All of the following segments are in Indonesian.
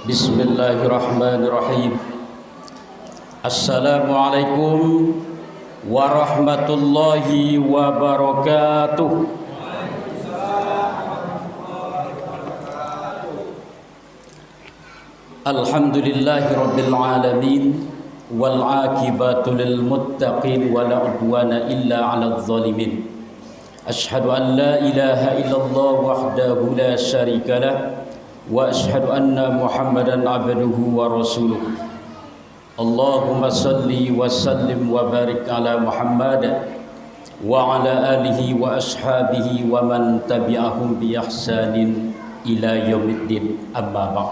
Bismillahirrahmanirrahim. Assalamualaikum warahmatullahi wabarakatuh. Alhamdulillahi rabbil alamin wal aqibatu lil muttaqin wa la udwana illa 'alal zalimin. Asyhadu an la ilaha illallah wahdahu la syarika lah wa asyhadu anna Muhammadan abduhu wa rasuluh. Allahumma salli wa sallim wa barik ala Muhammad wa ala alihi wa ashabihi wa man tabi'ahum bi ihsanin ila yaumiddin. Amma ba'd.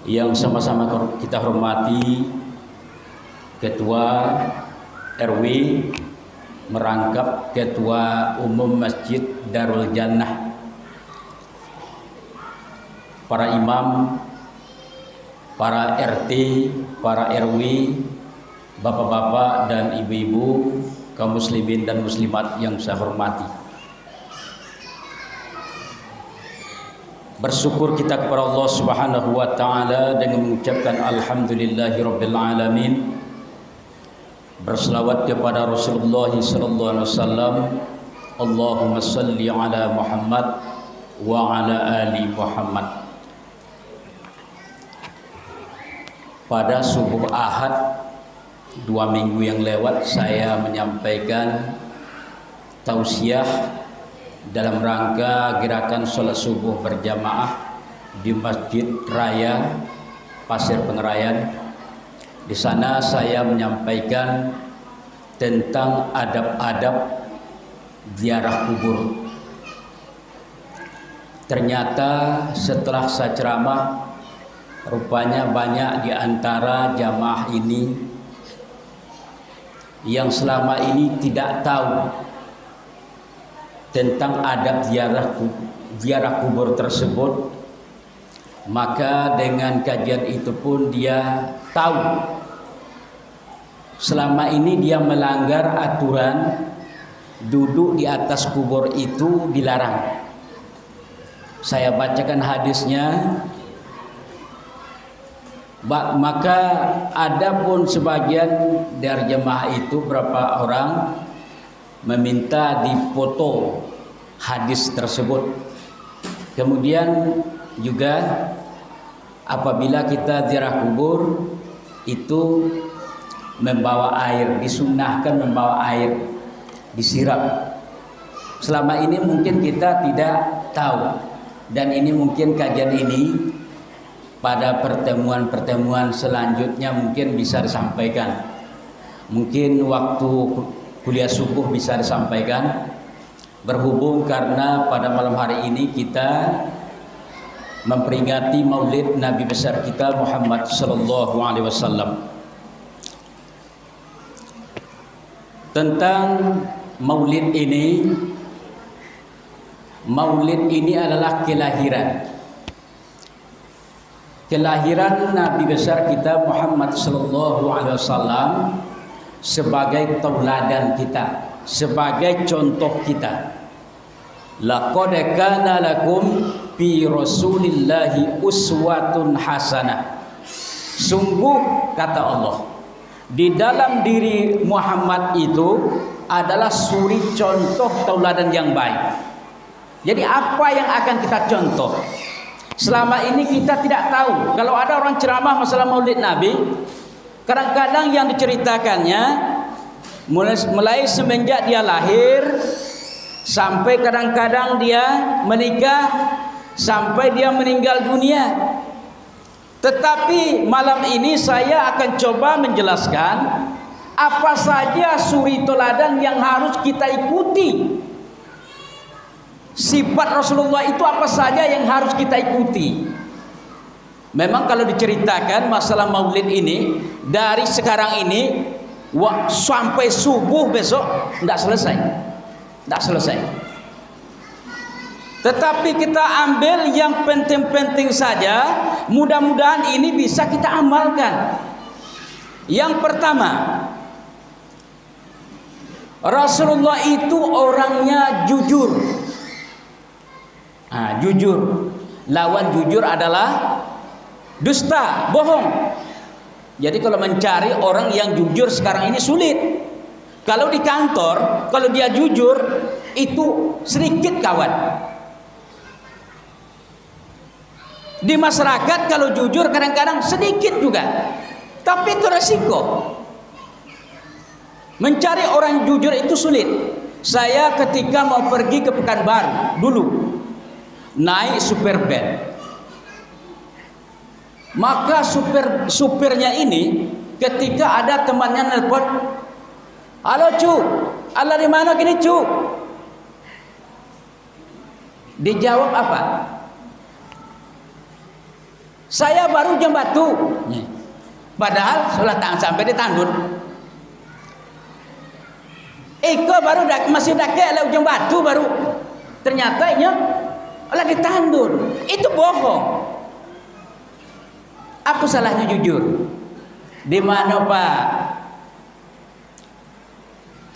Yang sama-sama kita hormati Ketua RW merangkap Ketua Umum Masjid Darul Jannah, para imam, para RT, para RW, bapak-bapak dan ibu-ibu, kaum muslimin dan muslimat yang saya hormati. Bersyukur kita kepada Allah Subhanahu wa taala dengan mengucapkan alhamdulillahirabbil alamin. Berselawat kepada Rasulullah sallallahu alaihi wasallam. Allahumma salli ala Muhammad wa ala ali Muhammad. Pada subuh Ahad 2 minggu yang lewat, saya menyampaikan tausiah dalam rangka gerakan sholat subuh berjamaah di Masjid Raya Pasir Pengerayan. Di sana saya menyampaikan tentang adab-adab ziarah kubur. Ternyata setelah saya ceramah, rupanya banyak di antara jamaah ini yang selama ini tidak tahu tentang adab ziarah kubur tersebut. Maka dengan kajian itu pun dia tahu selama ini dia melanggar aturan duduk di atas kubur itu dilarang. Saya bacakan hadisnya. Maka ada pun sebagian dari jemaah itu, berapa orang meminta dipoto hadis tersebut. Kemudian juga apabila kita ziarah kubur itu membawa air, disunnahkan membawa air, disiram. Selama ini mungkin kita tidak tahu, dan ini mungkin kajian ini pada pertemuan-pertemuan selanjutnya mungkin bisa disampaikan. Mungkin waktu kuliah subuh bisa disampaikan. Berhubung karena pada malam hari ini kita memperingati Maulid Nabi besar kita Muhammad sallallahu alaihi wasallam. Tentang Maulid ini adalah kelahiran Nabi besar kita Muhammad sallallahu alaihi wasallam sebagai tauladan kita, sebagai contoh kita. Laqad kana lakum fi Rasulillahi uswatun hasanah. Sungguh kata Allah, di dalam diri Muhammad itu adalah suri contoh tauladan yang baik. Jadi apa yang akan kita contoh? Selama ini kita tidak tahu. Kalau ada orang ceramah masalah Maulid Nabi, kadang-kadang yang diceritakannya mulai semenjak dia lahir sampai kadang-kadang dia menikah, sampai dia meninggal dunia. Tetapi malam ini saya akan coba menjelaskan apa saja suri teladan yang harus kita ikuti. Sifat Rasulullah itu apa saja yang harus kita ikuti. Memang kalau diceritakan masalah Maulid ini dari sekarang ini sampai subuh besok tidak selesai. Tetapi kita ambil yang penting-penting saja. Mudah-mudahan ini bisa kita amalkan. Yang pertama, Rasulullah itu orangnya jujur. Jujur. lawan jujur adalah dusta, bohong. Jadi kalau mencari orang yang jujur sekarang ini sulit. Kalau di kantor, kalau dia jujur itu sedikit kawan. Di masyarakat kalau jujur kadang-kadang sedikit juga. Tapi itu resiko. Mencari orang jujur itu sulit. Saya ketika mau pergi ke Pekanbaru dulu naik Superbad. Maka supirnya ini ketika ada temannya nelpon, "Halo cu, Allah di mana gini cu?" Dijawab apa? "Saya baru Jam Batu." Padahal sudah sampai di Tandun. Iko baru masih dake le Ujung Batu baru. Ternyata ini lagi Tandun. Itu bohong. Apa salahnya jujur? Di mana Pak?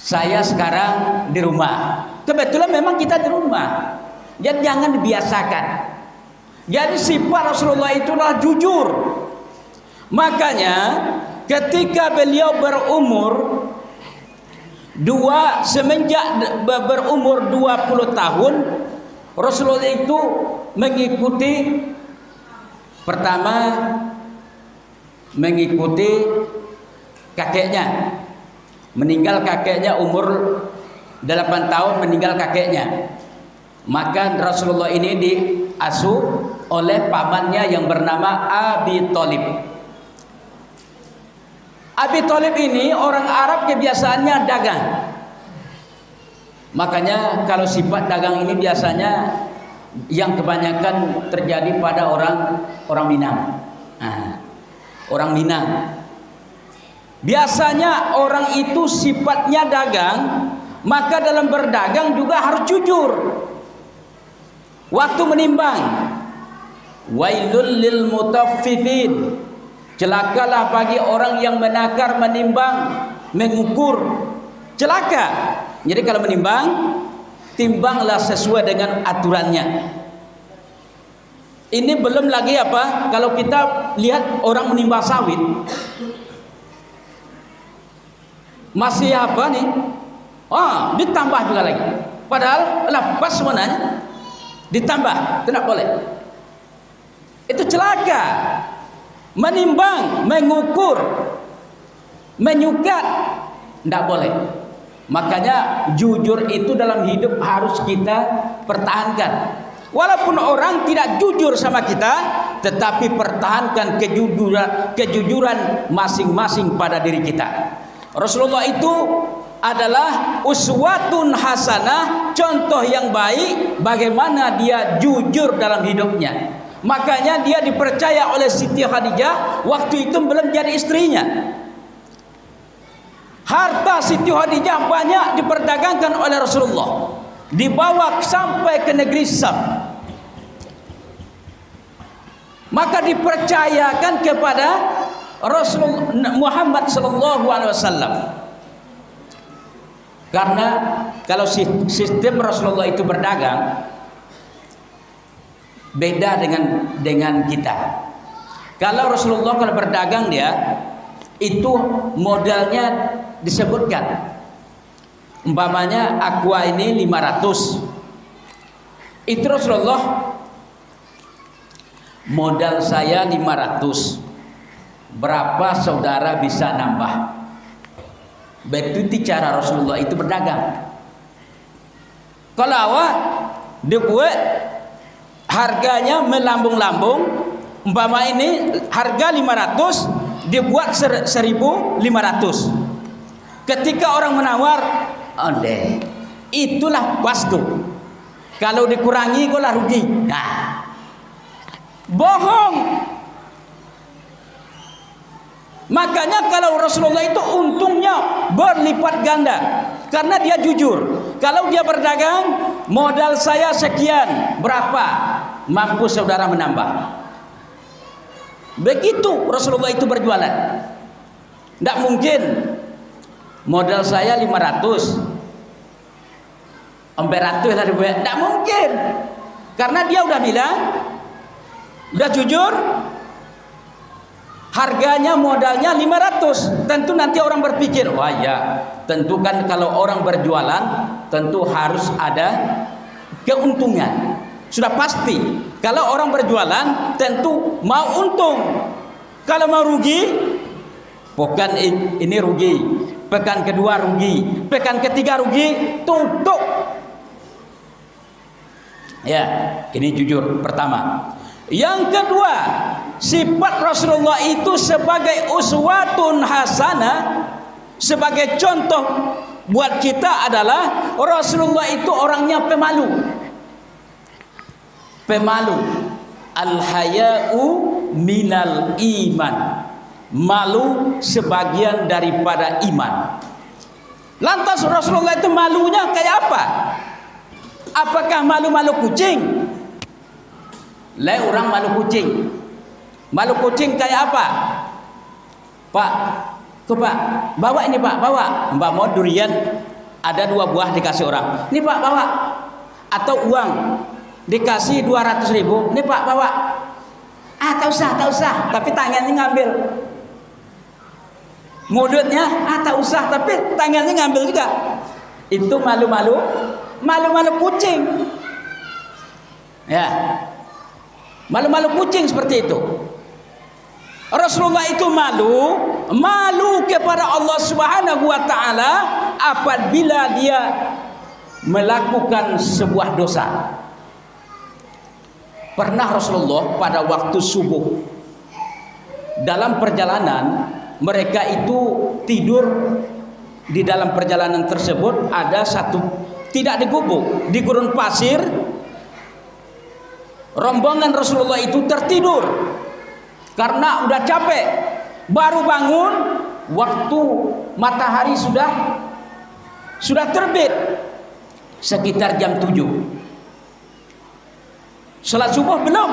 Saya sekarang di rumah. Kebetulan memang kita di rumah. Jadi jangan dibiasakan. Jadi sifat Rasulullah itulah jujur. Makanya ketika beliau semenjak berumur 20 tahun, Rasulullah itu mengikuti, pertama mengikuti kakeknya. Meninggal kakeknya umur 8 tahun, meninggal kakeknya. Maka Rasulullah ini diasuh oleh pamannya yang bernama Abi Thalib. Abi Thalib ini orang Arab kebiasaannya dagang. Makanya kalau sifat dagang ini biasanya yang kebanyakan terjadi pada orang Minang. Orang Minang. Biasanya orang itu sifatnya dagang, maka dalam berdagang juga harus jujur. Waktu menimbang, wailul lil mutaffifin, celakalah bagi orang yang menakar, menimbang, mengukur. Celaka. Jadi kalau menimbang, timbanglah sesuai dengan aturannya. Ini belum lagi apa? Kalau kita lihat orang menimbang sawit, masih apa nih? Ditambah juga lagi. Padahal pas sebenarnya ditambah, tidak boleh. Itu celaka. Menimbang, mengukur, menyukat, tidak boleh. Makanya jujur itu dalam hidup harus kita pertahankan. Walaupun orang tidak jujur sama kita, tetapi pertahankan kejujuran masing-masing pada diri kita. Rasulullah itu adalah uswatun hasanah, contoh yang baik bagaimana dia jujur dalam hidupnya. Makanya dia dipercaya oleh Siti Khadijah waktu itu belum jadi istrinya. Harta Siti Khadijah banyak diperdagangkan oleh Rasulullah, dibawa sampai ke negeri Syam. Maka dipercayakan kepada Rasul Muhammad sallallahu alaihi wasallam. Karena kalau sistem Rasulullah itu berdagang beda dengan kita. Kalau Rasulullah kalau berdagang dia itu modalnya disebutkan. Umpamanya aqua ini 500. Itu Rasulullah, modal saya 500. Berapa saudara bisa nambah? Begitu cara Rasulullah itu berdagang. Kalau awak dibuat harganya melambung-lambung, umpama ini harga 500 dibuat 1.500. Ketika orang menawar, itulah pas tuh. Kalau dikurangi kau lah rugi. Bohong. Makanya kalau Rasulullah itu untungnya berlipat ganda karena dia jujur. Kalau dia berdagang, modal saya sekian, berapa mampu saudara menambah? Begitu Rasulullah itu berjualan. Tidak mungkin modal saya 500, 400 lah dibuat. Tidak mungkin. Karena dia udah bilang Udah jujur, harganya modalnya 500. Tentu nanti orang berpikir, wah ya, tentu kan kalau orang berjualan tentu harus ada keuntungan. Sudah pasti kalau orang berjualan tentu mau untung. Kalau mau rugi, pekan ini rugi, pekan kedua rugi, pekan ketiga rugi, tutup. Ya, ini jujur pertama. Yang kedua, sifat Rasulullah itu sebagai uswatun hasanah, sebagai contoh buat kita adalah Rasulullah itu orangnya pemalu. Pemalu. Al-haya'u minal iman. Malu sebagian daripada iman. Lantas Rasulullah itu malunya kayak apa? Apakah malu-malu kucing? Lai orang malu kucing. Malu kucing kayak apa? Pak, Pak, bawa ini Pak, bawa. Mbak mau durian, ada 2 buah dikasih orang. Ini Pak, bawa. Atau uang dikasih 200.000. Ini Pak, bawa. Tak usah. Tapi tangannya ngambil. Mulutnya, tak usah. Tapi tangannya ngambil juga. Itu malu-malu kucing. Ya. Malu-malu kucing seperti itu. Rasulullah itu malu kepada Allah Subhanahu wa taala apabila dia melakukan sebuah dosa. Pernah Rasulullah pada waktu subuh dalam perjalanan, mereka itu tidur di dalam perjalanan tersebut, ada satu tidak di gubuk, di gurun pasir. Rombongan Rasulullah itu tertidur karena udah capek. Baru bangun waktu matahari sudah terbit, sekitar jam 7. Salat subuh belum.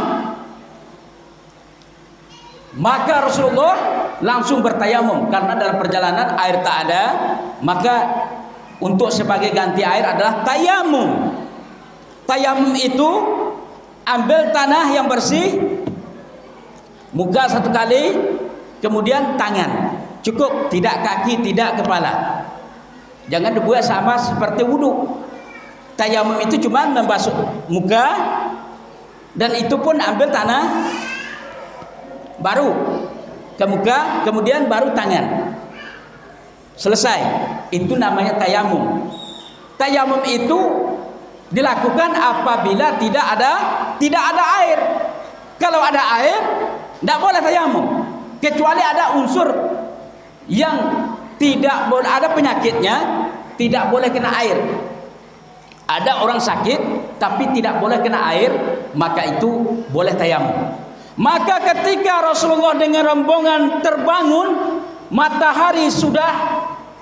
Maka Rasulullah langsung bertayamum karena dalam perjalanan air tak ada, maka untuk sebagai ganti air adalah tayamum. Tayamum itu ambil tanah yang bersih, muka 1 kali, kemudian tangan, cukup, tidak kaki, tidak kepala. Jangan dibuat sama seperti wudhu. Tayamum itu cuma membasuh muka, dan itu pun ambil tanah baru ke muka, kemudian baru tangan. Selesai. Itu namanya tayamum. Tayamum itu dilakukan apabila tidak ada air. Kalau ada air, tidak boleh tayamum, kecuali ada unsur yang tidak boleh, ada penyakitnya, tidak boleh kena air. Ada orang sakit tapi tidak boleh kena air, maka itu boleh tayamum. Maka ketika Rasulullah dengan rombongan terbangun, matahari sudah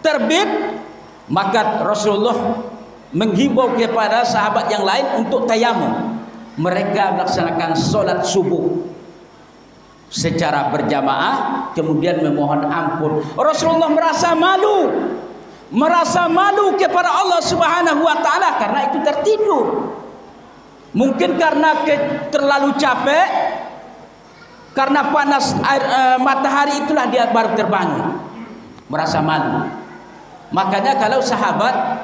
terbit, maka Rasulullah menghimbau kepada sahabat yang lain untuk tayamum. Mereka melaksanakan sholat subuh secara berjamaah, kemudian memohon ampun. Rasulullah merasa malu kepada Allah Subhanahu wa taala karena itu tertidur. Mungkin karena terlalu capek, karena panas matahari, itulah dia baru terbangun, merasa malu. Makanya kalau sahabat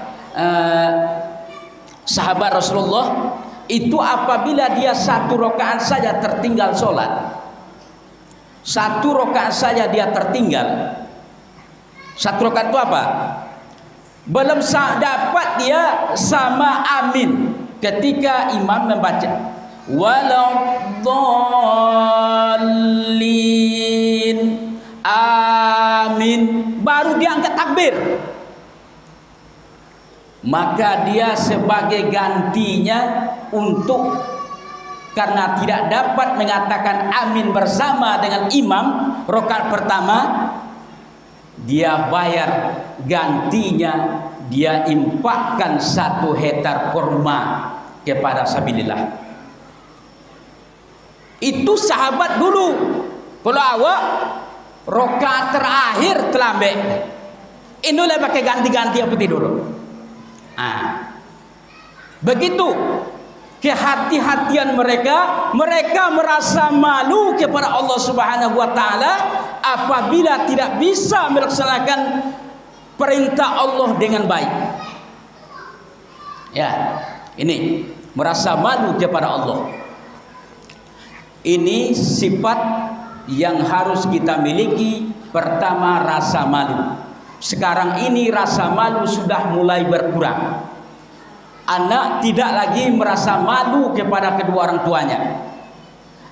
Rasulullah itu apabila dia 1 rakaat saja tertinggal sholat, 1 rakaat saja dia tertinggal, 1 rakaat itu apa? Belum dapat dia sama amin ketika imam membaca waladdallin amin, baru dia angkat takbir. Maka dia sebagai gantinya untuk, karena tidak dapat mengatakan amin bersama dengan imam rakaat pertama, dia bayar gantinya, dia infakkan 1 hektar kurma kepada sabilillah. Itu sahabat dulu. Kalau awak rakaat terakhir terlambat, inilah pakai ganti-ganti apa tidur. Begitu kehati-hatian mereka, mereka merasa malu kepada Allah Subhanahu wa taala apabila tidak bisa melaksanakan perintah Allah dengan baik. Ya, ini merasa malu kepada Allah. Ini sifat yang harus kita miliki. Pertama, rasa malu. Sekarang ini rasa malu sudah mulai berkurang. Anak tidak lagi merasa malu kepada kedua orang tuanya.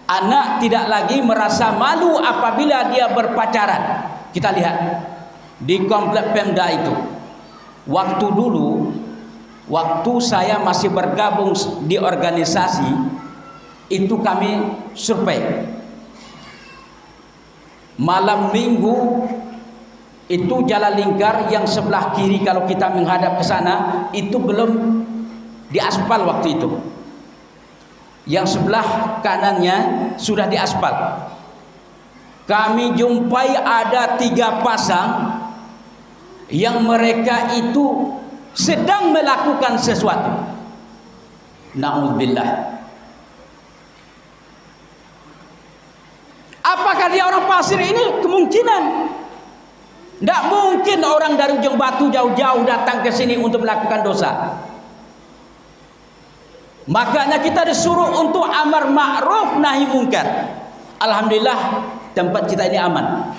Anak tidak lagi merasa malu apabila dia berpacaran. Kita lihat di komplek Pemda itu. Waktu dulu, waktu saya masih bergabung di organisasi, itu kami survei. Malam minggu itu jalan lingkar yang sebelah kiri kalau kita menghadap ke sana itu belum diaspal waktu itu. Yang sebelah kanannya sudah diaspal. Kami jumpai ada 3 pasang yang mereka itu sedang melakukan sesuatu. Na'udzubillah. Apakah dia orang Pasir ini? Kemungkinan. Tidak mungkin orang dari Ujung Batu jauh-jauh datang ke sini untuk melakukan dosa. Makanya kita disuruh untuk amar ma'ruf nahi munkar. Alhamdulillah tempat kita ini aman.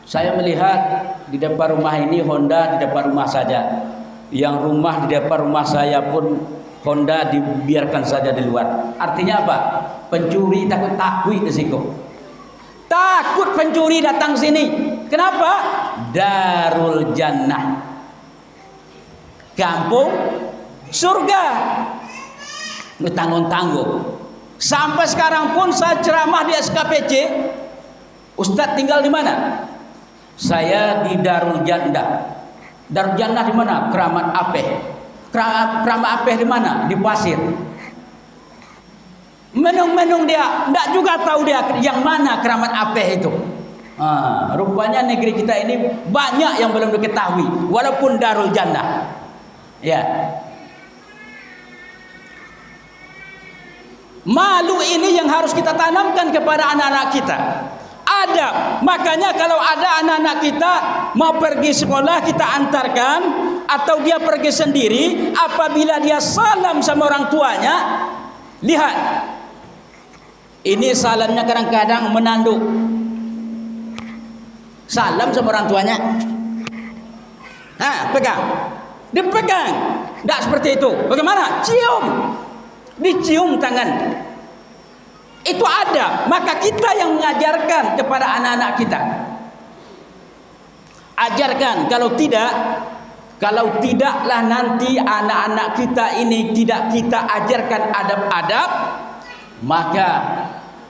Saya melihat di depan rumah ini Honda di depan rumah saja. Yang rumah di depan rumah saya pun Honda dibiarkan saja di luar. Artinya apa? Pencuri takut di situ. Takut pencuri datang sini. Kenapa? Darul Jannah, kampung surga. Tanggung-tanggung. Sampai sekarang pun saya ceramah di SKPC. Ustadz tinggal di mana? Saya di Darul Jannah. Darul Jannah di mana? Keramat Apeh. Keramat Apeh di mana? Di Pasir. Menung-menung dia, tidak juga tahu dia yang mana Keramat Apeh itu. Rupanya negeri kita ini banyak yang belum diketahui, walaupun Darul Jannah. Ya. Malu ini yang harus kita tanamkan kepada anak-anak kita. Adab. Makanya kalau ada anak-anak kita mau pergi sekolah, kita antarkan, atau dia pergi sendiri, apabila dia salam sama orang tuanya, lihat. Ini salamnya kadang-kadang menanduk. Salam sama orang tuanya. Pegang. Dipegang. Tidak seperti itu. Bagaimana? Cium. Dicium tangan. Itu ada. Maka kita yang mengajarkan kepada anak-anak kita. Ajarkan. Kalau tidaklah nanti anak-anak kita ini tidak kita ajarkan adab-adab, maka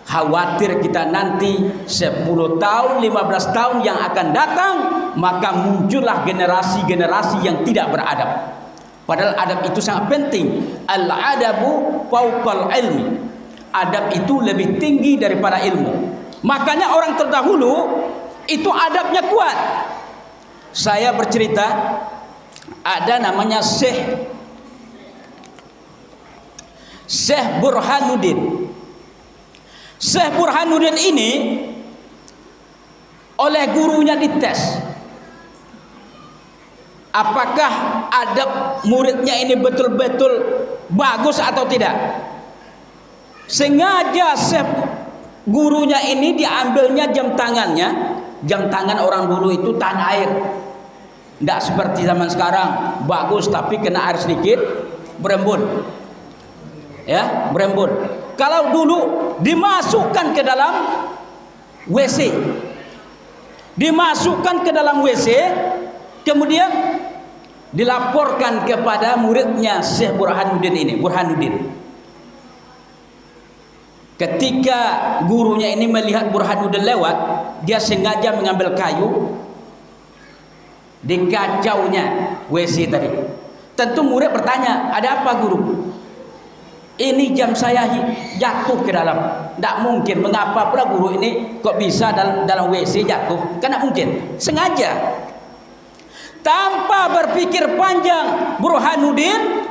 khawatir kita nanti 10 tahun, 15 tahun yang akan datang, maka muncullah generasi-generasi yang tidak beradab. Padahal adab itu sangat penting. Al-adabu fauqal ilmi. Adab itu lebih tinggi daripada ilmu. Makanya orang terdahulu itu adabnya kuat. Saya bercerita, ada namanya Syekh Burhanuddin. Syekh Burhanuddin ini oleh gurunya dites. Apakah adab muridnya ini betul-betul bagus atau tidak? Sengaja Syekh gurunya ini diambilnya jam tangannya. Jam tangan orang dulu itu tahan air. Tidak seperti zaman sekarang, bagus tapi kena air sedikit berembun. Ya, berembun. Kalau dulu dimasukkan ke dalam WC. Dimasukkan ke dalam WC, kemudian dilaporkan kepada muridnya Syekh Burhanuddin ini, Burhanuddin. Ketika gurunya ini melihat Burhanuddin lewat, dia sengaja mengambil kayu, dikacaunya WC tadi. Tentu murid bertanya, ada apa guru? Ini jam saya jatuh ke dalam. Tidak mungkin. Mengapa pula guru ini kok bisa dalam WC jatuh? Karena mungkin sengaja. Tanpa berpikir panjang, Burhanuddin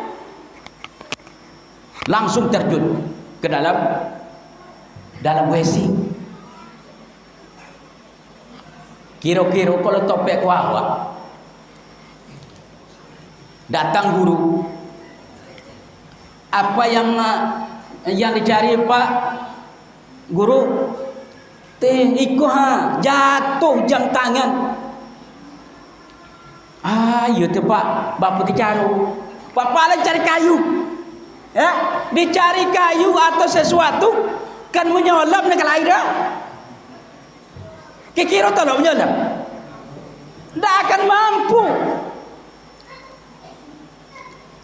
langsung terjun ke dalam WC. Kira-kira kalau topek wawa, datang guru, apa yang dicari Pak Guru? Iko jatuh jam tangan. Iya tuh Pak, bapak dicari. Bapak lagi cari kayu. Ya, dicari kayu atau sesuatu kan menyolam dengan air. Kira tolong menyolam. Tidak akan mampu.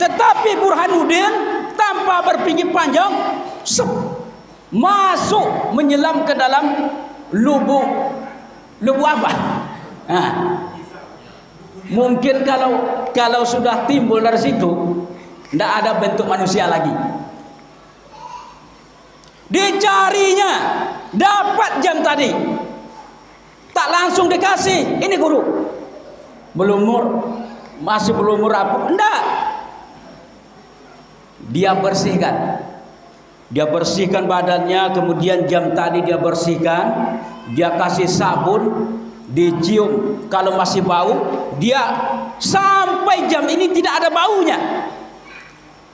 Tetapi Burhanuddin tanpa berpikir panjang, masuk menyelam ke dalam lubuk apa? Nah, mungkin kalau sudah timbul dari situ, tidak ada bentuk manusia lagi. Dicarinya, dapat jam tadi, tak langsung dikasih. Ini guru, masih belum umur apa? Enggak. Dia bersihkan badannya, kemudian jam tadi dia bersihkan, dia kasih sabun, dicium, kalau masih bau, dia sampai jam ini tidak ada baunya.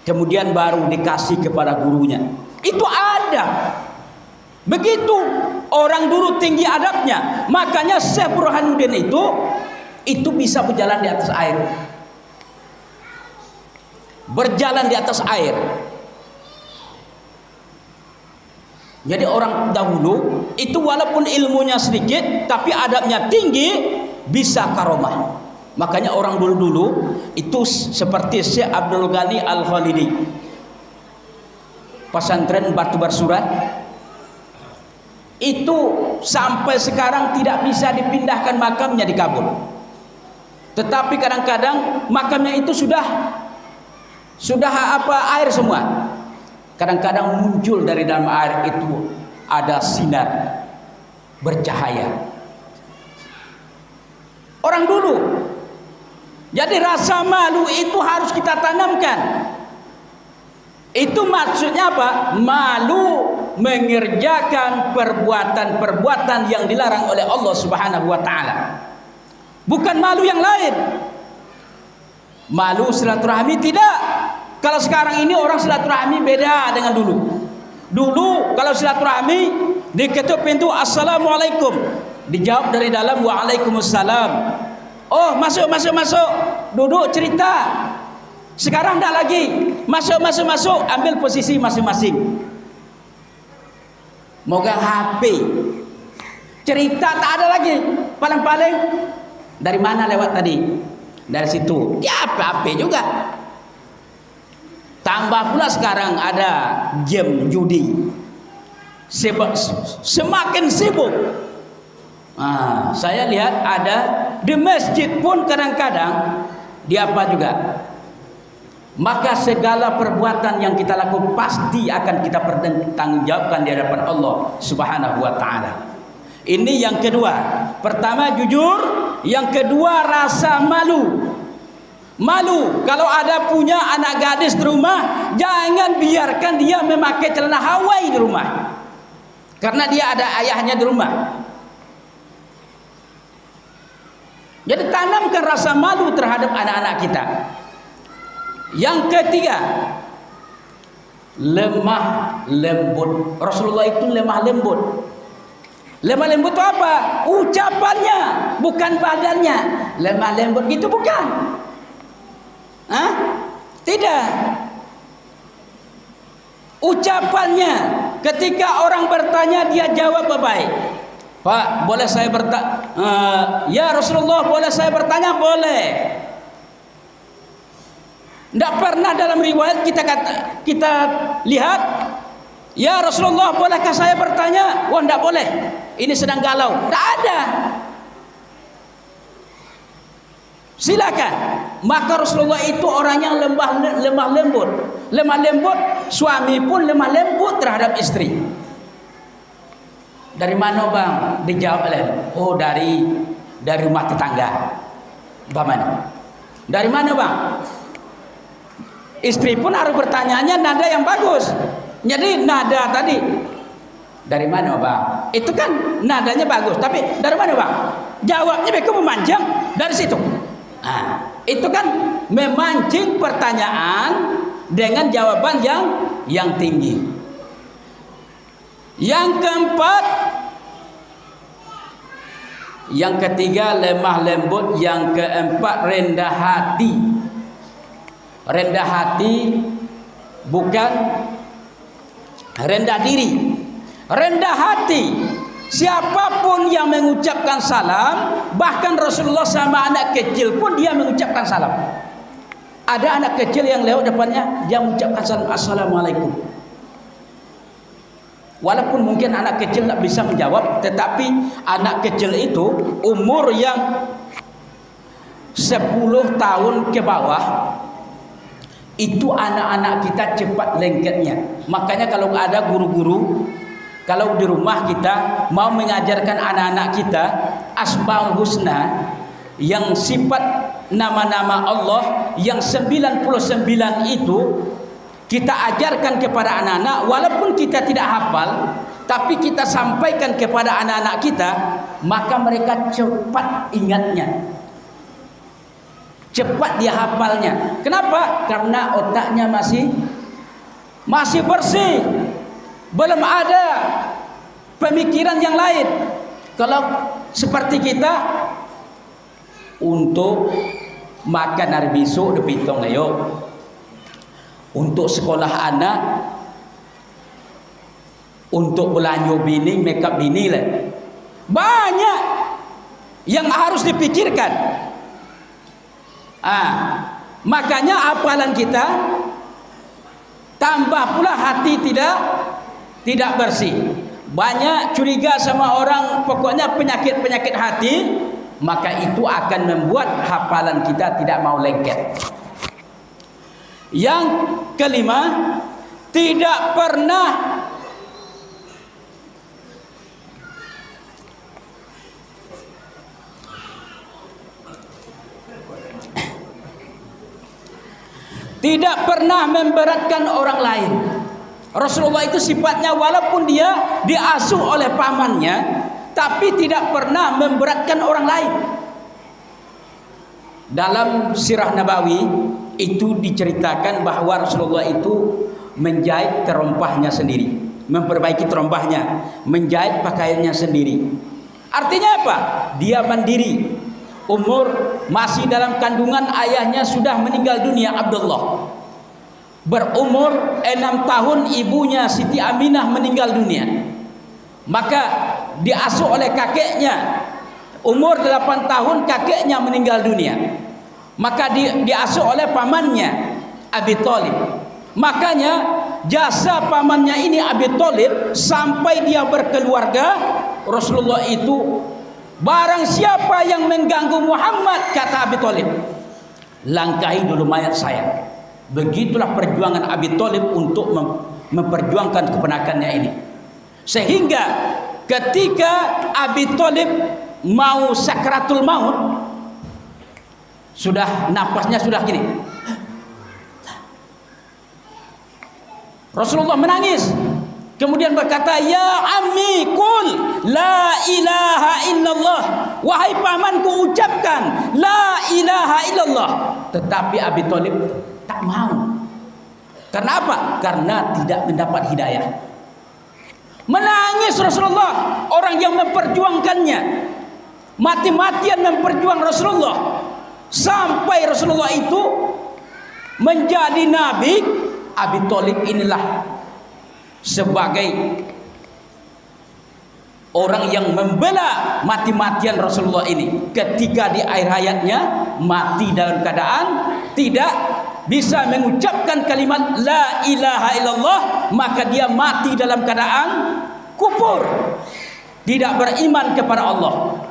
Kemudian baru dikasih kepada gurunya. Itu ada. Begitu orang dulu tinggi adabnya. Makanya Syekh Burhanuddin itu bisa berjalan di atas air. Berjalan di atas air. Jadi orang dahulu itu walaupun ilmunya sedikit tapi adabnya tinggi, bisa karomah. Makanya orang dulu itu seperti Syekh Abdul Ghani Al-Khalidi, pesantren Batu Bersurat, itu sampai sekarang tidak bisa dipindahkan makamnya di Kabul. Tetapi kadang-kadang makamnya itu sudah air semua. Kadang-kadang muncul dari dalam air itu ada sinar bercahaya. Orang dulu. Jadi rasa malu itu harus kita tanamkan. Itu maksudnya apa? Malu mengerjakan perbuatan-perbuatan yang dilarang oleh Allah Subhanahu wa taala. Bukan malu yang lain. Malu silaturahmi tidak. Kalau sekarang ini orang silaturahmi beda dengan dulu. Dulu kalau silaturahmi diketuk pintu assalamualaikum, dijawab dari dalam waalaikumsalam. Oh masuk, duduk cerita. Sekarang tidak lagi masuk, ambil posisi masing-masing. Moga HP, cerita tak ada lagi. Paling-paling dari mana lewat tadi? Dari situ. Ya HP juga. Tambah pula sekarang ada game judi. Semakin sibuk. Saya lihat ada di masjid pun kadang-kadang di apa juga. Maka segala perbuatan yang kita lakukan pasti akan kita pertanggungjawabkan di hadapan Allah Subhanahu wa taala. Ini yang kedua. Pertama jujur, yang kedua rasa malu. Malu kalau ada punya anak gadis di rumah, jangan biarkan dia memakai celana Hawaii di rumah. Karena dia ada ayahnya di rumah. Jadi tanamkan rasa malu terhadap anak-anak kita. Yang ketiga, lemah lembut. Rasulullah itu lemah lembut. Lemah lembut itu apa? Ucapannya, bukan badannya. Lemah lembut gitu bukan. Tidak. Ucapannya, ketika orang bertanya dia jawab baik. Pak, boleh saya bertanya? Ya Rasulullah, boleh saya bertanya? Boleh. Tidak pernah dalam riwayat kita lihat, ya Rasulullah, bolehkah saya bertanya? Wah, tidak boleh. Ini sedang galau. Tidak ada. Silakan. Maka Rasulullah itu orang yang lemah lembut. Lemah lembut, suami pun lemah lembut terhadap istri. Dari mana bang? Dijawab oleh, oh dari rumah tetangga. Bagaimana? Dari mana bang? Istri pun harus bertanyanya nada yang bagus. Jadi nada tadi dari mana bang? Itu kan nadanya bagus, tapi dari mana bang? Jawabnya mereka memanjang dari situ. Nah, itu kan memancing pertanyaan dengan jawaban yang tinggi. Yang keempat, yang ketiga lemah lembut, yang keempat rendah hati. Rendah hati bukan rendah diri. Rendah hati, siapapun yang mengucapkan salam, bahkan Rasulullah sama anak kecil pun dia mengucapkan salam. Ada anak kecil yang lewat depannya, dia mengucapkan salam, assalamualaikum. Walaupun mungkin anak kecil tak bisa menjawab, tetapi anak kecil itu umur yang 10 tahun ke bawah, itu anak-anak kita cepat lengketnya. Makanya kalau ada guru-guru, kalau di rumah kita mau mengajarkan anak-anak kita Asmaul Husna, yang sifat nama-nama Allah yang 99 itu kita ajarkan kepada anak-anak, walaupun kita tidak hafal, tapi kita sampaikan kepada anak-anak kita, maka mereka cepat ingatnya, cepat dia hafalnya. Kenapa? Karena otaknya masih bersih, belum ada pemikiran yang lain. Kalau seperti kita, untuk makan hari besok dipitung ayo, untuk sekolah anak, untuk belanja bini, makeup bini lah, banyak yang harus dipikirkan. Makanya hafalan kita tambah pula hati tidak bersih. Banyak curiga sama orang, pokoknya penyakit hati, maka itu akan membuat hafalan kita tidak mau lengket. Yang kelima, tidak pernah memberatkan orang lain. Rasulullah itu sifatnya, walaupun dia diasuh oleh pamannya, tapi tidak pernah memberatkan orang lain. Dalam sirah Nabawi itu diceritakan bahwa Rasulullah itu menjahit terompahnya sendiri, memperbaiki terompahnya, menjahit pakaiannya sendiri. Artinya apa? Dia mandiri. Umur masih dalam kandungan ayahnya sudah meninggal dunia, Abdullah. Berumur 6 tahun ibunya Siti Aminah meninggal dunia. Maka diasuh oleh kakeknya. Umur 8 tahun kakeknya meninggal dunia. Maka diasuh oleh pamannya Abi Thalib. Makanya jasa pamannya ini Abi Thalib sampai dia berkeluarga. Rasulullah itu, barang siapa yang mengganggu Muhammad, kata Abi Thalib, langkahi dulu mayat saya. Begitulah perjuangan Abi Thalib untuk memperjuangkan keponakannya ini. Sehingga ketika Abi Thalib mau sakratul maut, sudah napasnya sudah gini, Rasulullah menangis, kemudian berkata, ya ammi qul la ilaha illallah, wahai pamanku ucapkan la ilaha illallah. Tetapi Abi Thalib tak mau. Karena apa? Karena tidak mendapat hidayah. Menangis Rasulullah, orang yang memperjuangkannya, mati-matian memperjuang Rasulullah, sampai Rasulullah itu menjadi nabi. Abi Thalib inilah sebagai orang yang membela mati-matian Rasulullah ini. Ketika di akhir hayatnya mati dalam keadaan tidak bisa mengucapkan kalimat la ilaha illallah, maka dia mati dalam keadaan kufur, tidak beriman kepada Allah.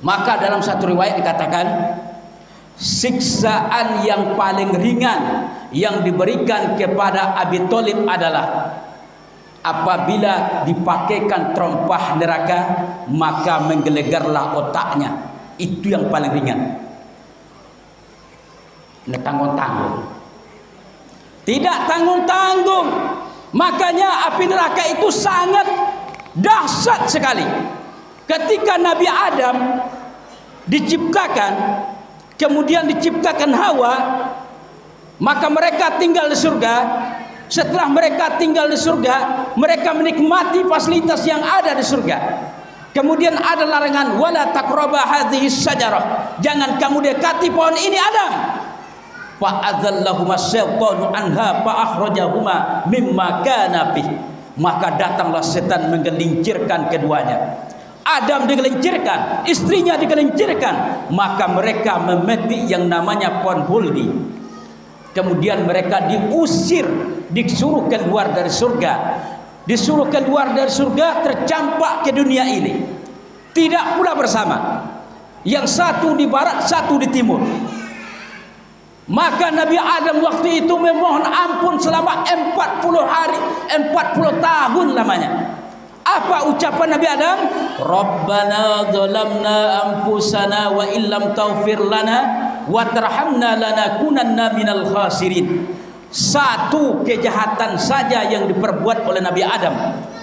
Maka dalam satu riwayat dikatakan, siksaan yang paling ringan yang diberikan kepada Abi Thalib adalah apabila dipakaikan terompah neraka, maka menggelegarlah otaknya. Itu yang paling ringan. Tanggung-tanggung. Tidak tanggung-tanggung. Makanya api neraka itu sangat dahsyat sekali. Ketika Nabi Adam diciptakan, kemudian diciptakan Hawa, maka mereka tinggal di surga. Setelah mereka tinggal di surga, mereka menikmati fasilitas yang ada di surga. Kemudian ada larangan, wala taqraba hadhihi syajarah, jangan kamu dekati pohon ini Adam. Fa adzallahuma syaitanu anha fa akhrajahuma mimma kana bih. Maka datanglah setan menggelincirkan keduanya. Adam digelincirkan, istrinya digelincirkan, maka mereka memetik yang namanya pohon huldi. Kemudian mereka diusir, disuruh keluar dari surga. Disuruh keluar dari surga, tercampak ke dunia ini. Tidak pula bersama. Yang satu di barat, satu di timur. Maka Nabi Adam waktu itu memohon ampun selama 40 hari, 40 tahun lamanya. Apa ucapan Nabi Adam? Rabbana zalamna anfusana wa illam taghfir lana wa tarhamna lanakunanna minal khasirin. Satu kejahatan saja yang diperbuat oleh Nabi Adam,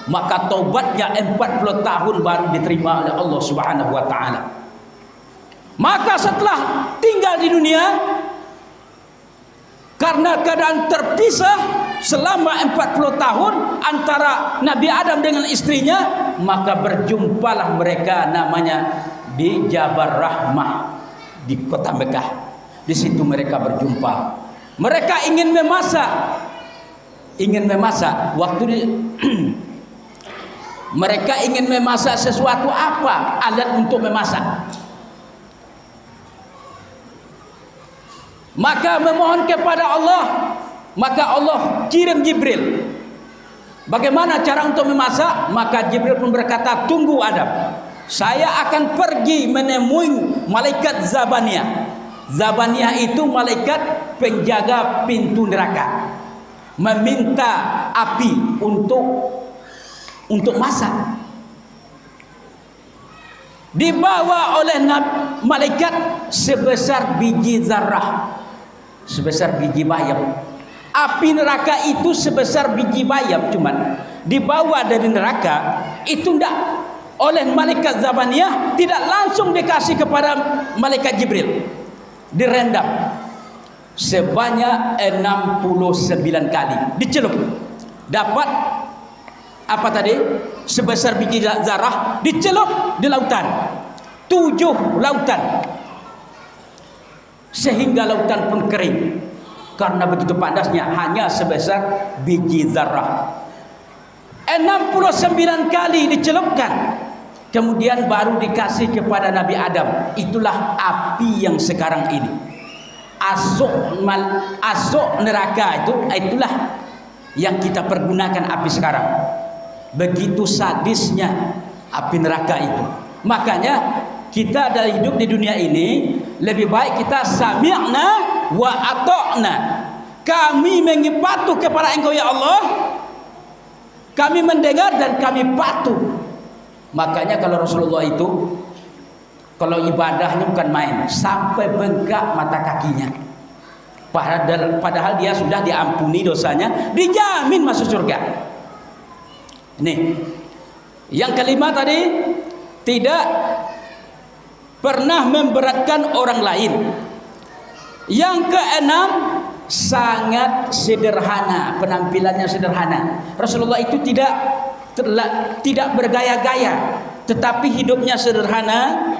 maka taubatnya 40 tahun baru diterima oleh Allah Subhanahu wa taala. Maka setelah tinggal di dunia karena keadaan terpisah selama 40 tahun antara Nabi Adam dengan istrinya, maka berjumpalah mereka namanya di Jabal Rahmah di kota Mekah. Di situ mereka berjumpa. Mereka ingin memasak. Waktu mereka ingin memasak sesuatu, apa alat untuk memasak. Maka memohon kepada Allah, maka Allah kirim Jibril. Bagaimana cara untuk memasak? Maka Jibril pun berkata, tunggu Adam, saya akan pergi menemui malaikat Zabaniyah. Zabaniyah itu malaikat penjaga pintu neraka, meminta api untuk masak. Dibawa oleh malaikat sebesar biji zarah, sebesar biji bayam. Api neraka itu sebesar biji bayam, cuman dibawa dari neraka itu tidak oleh malaikat Zabaniyah, tidak langsung dikasih kepada malaikat Jibril, direndam sebanyak 69 kali, dicelup. Dapat apa tadi? Sebesar biji zarah, dicelup di lautan. 7 lautan. Sehingga lautan pun kering. Karena begitu panasnya, hanya sebesar biji zarah. 69 kali dicelupkan. Kemudian baru dikasih kepada Nabi Adam. Itulah api yang sekarang ini. Asok neraka itulah yang kita pergunakan api sekarang. Begitu sadisnya api neraka itu. Makanya kita dari hidup di dunia ini lebih baik kita sami'na wa ata'na. Kami patuh kepada Engkau ya Allah. Kami mendengar dan kami patuh. Makanya kalau Rasulullah itu kalau ibadahnya bukan main, sampai bengkak mata kakinya. Padahal dia sudah diampuni dosanya, dijamin masuk surga. Nih, yang kelima tadi, tidak pernah memberatkan orang lain. Yang keenam, sangat sederhana, penampilannya sederhana. Rasulullah itu tidak bergaya-gaya, tetapi hidupnya sederhana.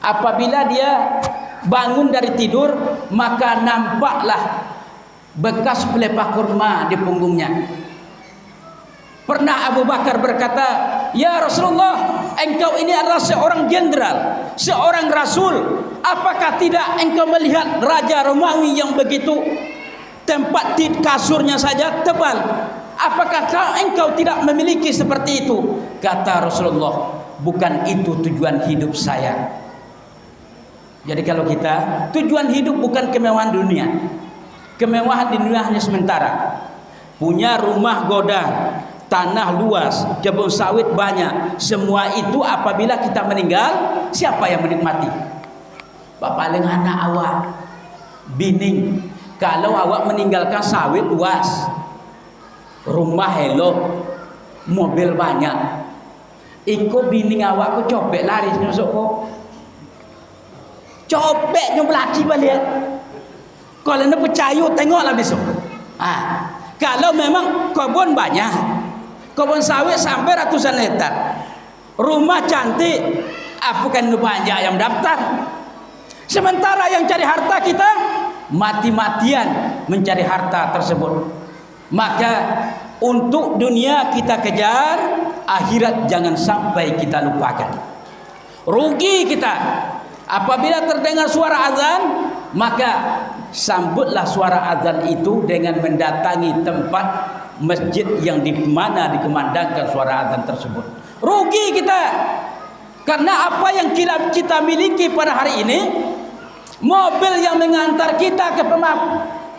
Apabila dia bangun dari tidur, maka nampaklah bekas pelepah kurma di punggungnya. Pernah Abu Bakar berkata, ya Rasulullah, engkau ini adalah seorang jenderal, seorang rasul. Apakah tidak engkau melihat Raja Romawi yang begitu tempat kasurnya saja tebal? Apakah engkau tidak memiliki seperti itu? Kata Rasulullah, bukan itu tujuan hidup saya. Jadi kalau kita, tujuan hidup bukan kemewahan dunia. Kemewahan di dunia hanya sementara. Punya rumah godang, tanah luas, kebun sawit banyak. Semua itu apabila kita meninggal, siapa yang menikmati? Bapak dengan anak awak, bining, Kalau awak meninggalkan sawit luas, rumah elok, mobil banyak, iko bini awak ku copek laris nyusuk kok. Copek nyum laki balik. Kalau nak percaya tengoklah besok. Kalau memang kebun banyak, kebun sawit sampai ratusan hektar, rumah cantik, apa kan banyak yang daftar. Sementara yang cari harta kita mati-matian mencari harta tersebut. Maka untuk dunia kita kejar, akhirat jangan sampai kita lupakan. Rugi kita. Apabila terdengar suara azan, maka sambutlah suara azan itu dengan mendatangi tempat masjid yang di mana dikumandangkan suara azan tersebut. Rugi kita. Karena apa yang kita miliki pada hari ini, mobil yang mengantar kita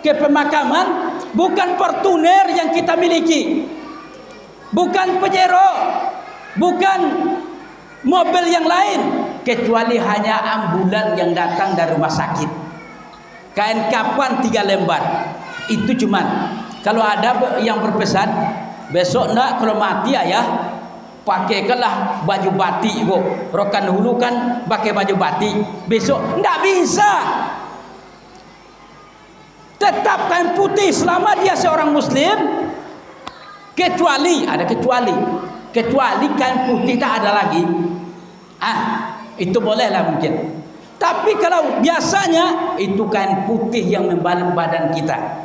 ke pemakaman, bukan Fortuner yang kita miliki, bukan Pajero, bukan mobil yang lain, kecuali hanya ambulan yang datang dari rumah sakit. Kain kapan 3 lembar. Itu cuman kalau ada yang berpesan, besok nak kalau mati ayah, pakaikanlah baju batik kok. Rokan dulu kan pakai baju batik. Besok enggak bisa. Tetap kain putih selama dia seorang muslim. Kecuali kain putih tak ada lagi. Itu bolehlah mungkin. Tapi kalau biasanya itu kain putih yang membalut badan kita.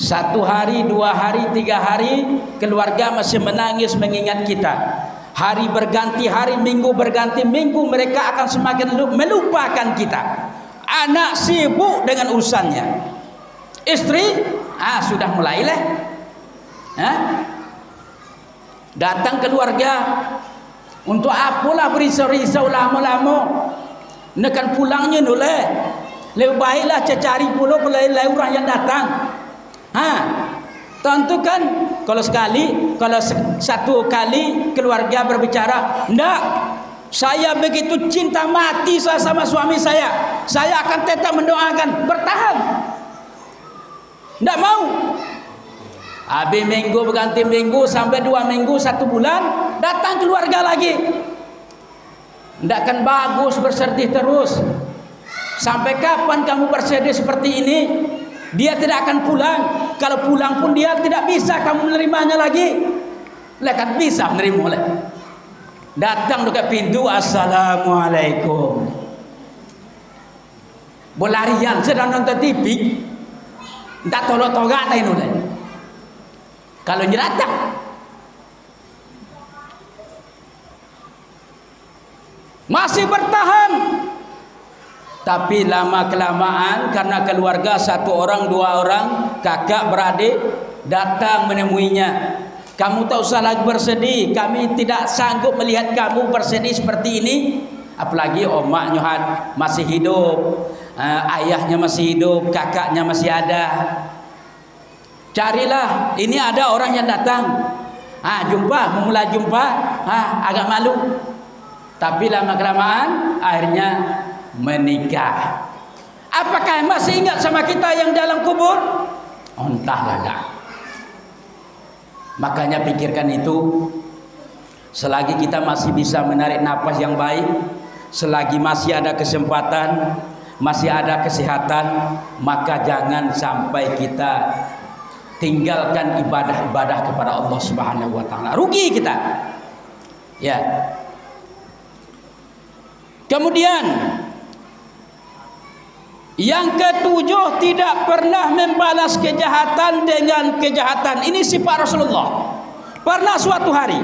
1 hari, 2 hari, 3 hari keluarga masih menangis mengingat kita. Hari berganti hari, minggu berganti minggu, mereka akan semakin melupakan kita. Anak sibuk dengan urusannya. Istri sudah mulai datang keluarga. Untuk apalah berisau-risau lama-lama. Nekan pulangnya noleh. Lebih baiklah cari pula orang yang datang. Tentu kan kalau satu kali keluarga berbicara, enggak, saya begitu cinta mati saya sama suami saya akan tetap mendoakan, bertahan. Enggak mau. Habis minggu berganti minggu sampai 2 minggu, 1 bulan, datang keluarga lagi. Enggak kan bagus bersedih terus. Sampai kapan kamu bersedih seperti ini? Dia tidak akan pulang. Kalau pulang pun dia tidak bisa kamu menerimanya lagi. Kan bisa menerima lah. Datang dekat pintu, assalamualaikum. Berlarian sedang nonton TV. Tak tolak-tolak tak ini lah. Kalau datang, masih bertahan. Tapi lama kelamaan karena keluarga 1 orang 2 orang, kakak beradik datang menemuinya. Kamu tak usah lagi bersedih, kami tidak sanggup melihat kamu bersedih seperti ini. Apalagi omaknya masih hidup, ayahnya masih hidup, kakaknya masih ada. Carilah, ini ada orang yang datang. Memulai jumpa, agak malu. Tapi lama kelamaan akhirnya menikah. Apakah masih ingat sama kita yang dalam kubur? Entahlah enggak. Makanya pikirkan itu. Selagi kita masih bisa menarik napas yang baik, selagi masih ada kesempatan, masih ada kesehatan, maka jangan sampai kita tinggalkan ibadah-ibadah kepada Allah Subhanahu wa taala. Rugi kita. Ya. Kemudian yang ke-7, tidak pernah membalas kejahatan dengan kejahatan. Ini sifat Rasulullah. Pernah suatu hari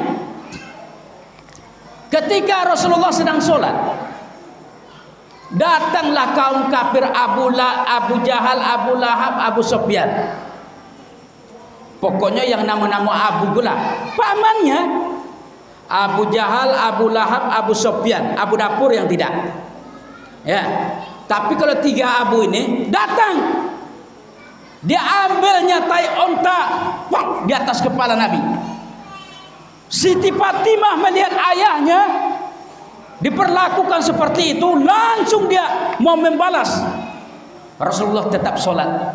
ketika Rasulullah sedang sholat, datanglah kaum kafir Abu Jahal, Abu Lahab, Abu Sufyan. Pokoknya yang nama-nama Abu gula, pamannya Abu Jahal, Abu Lahab, Abu Sufyan, Abu dapur yang tidak. Ya. Tapi kalau 3 Abu ini datang, dia ambil nyatai onta di atas kepala Nabi. Siti Fatimah melihat ayahnya diperlakukan seperti itu, langsung dia mau membalas. Rasulullah tetap sholat.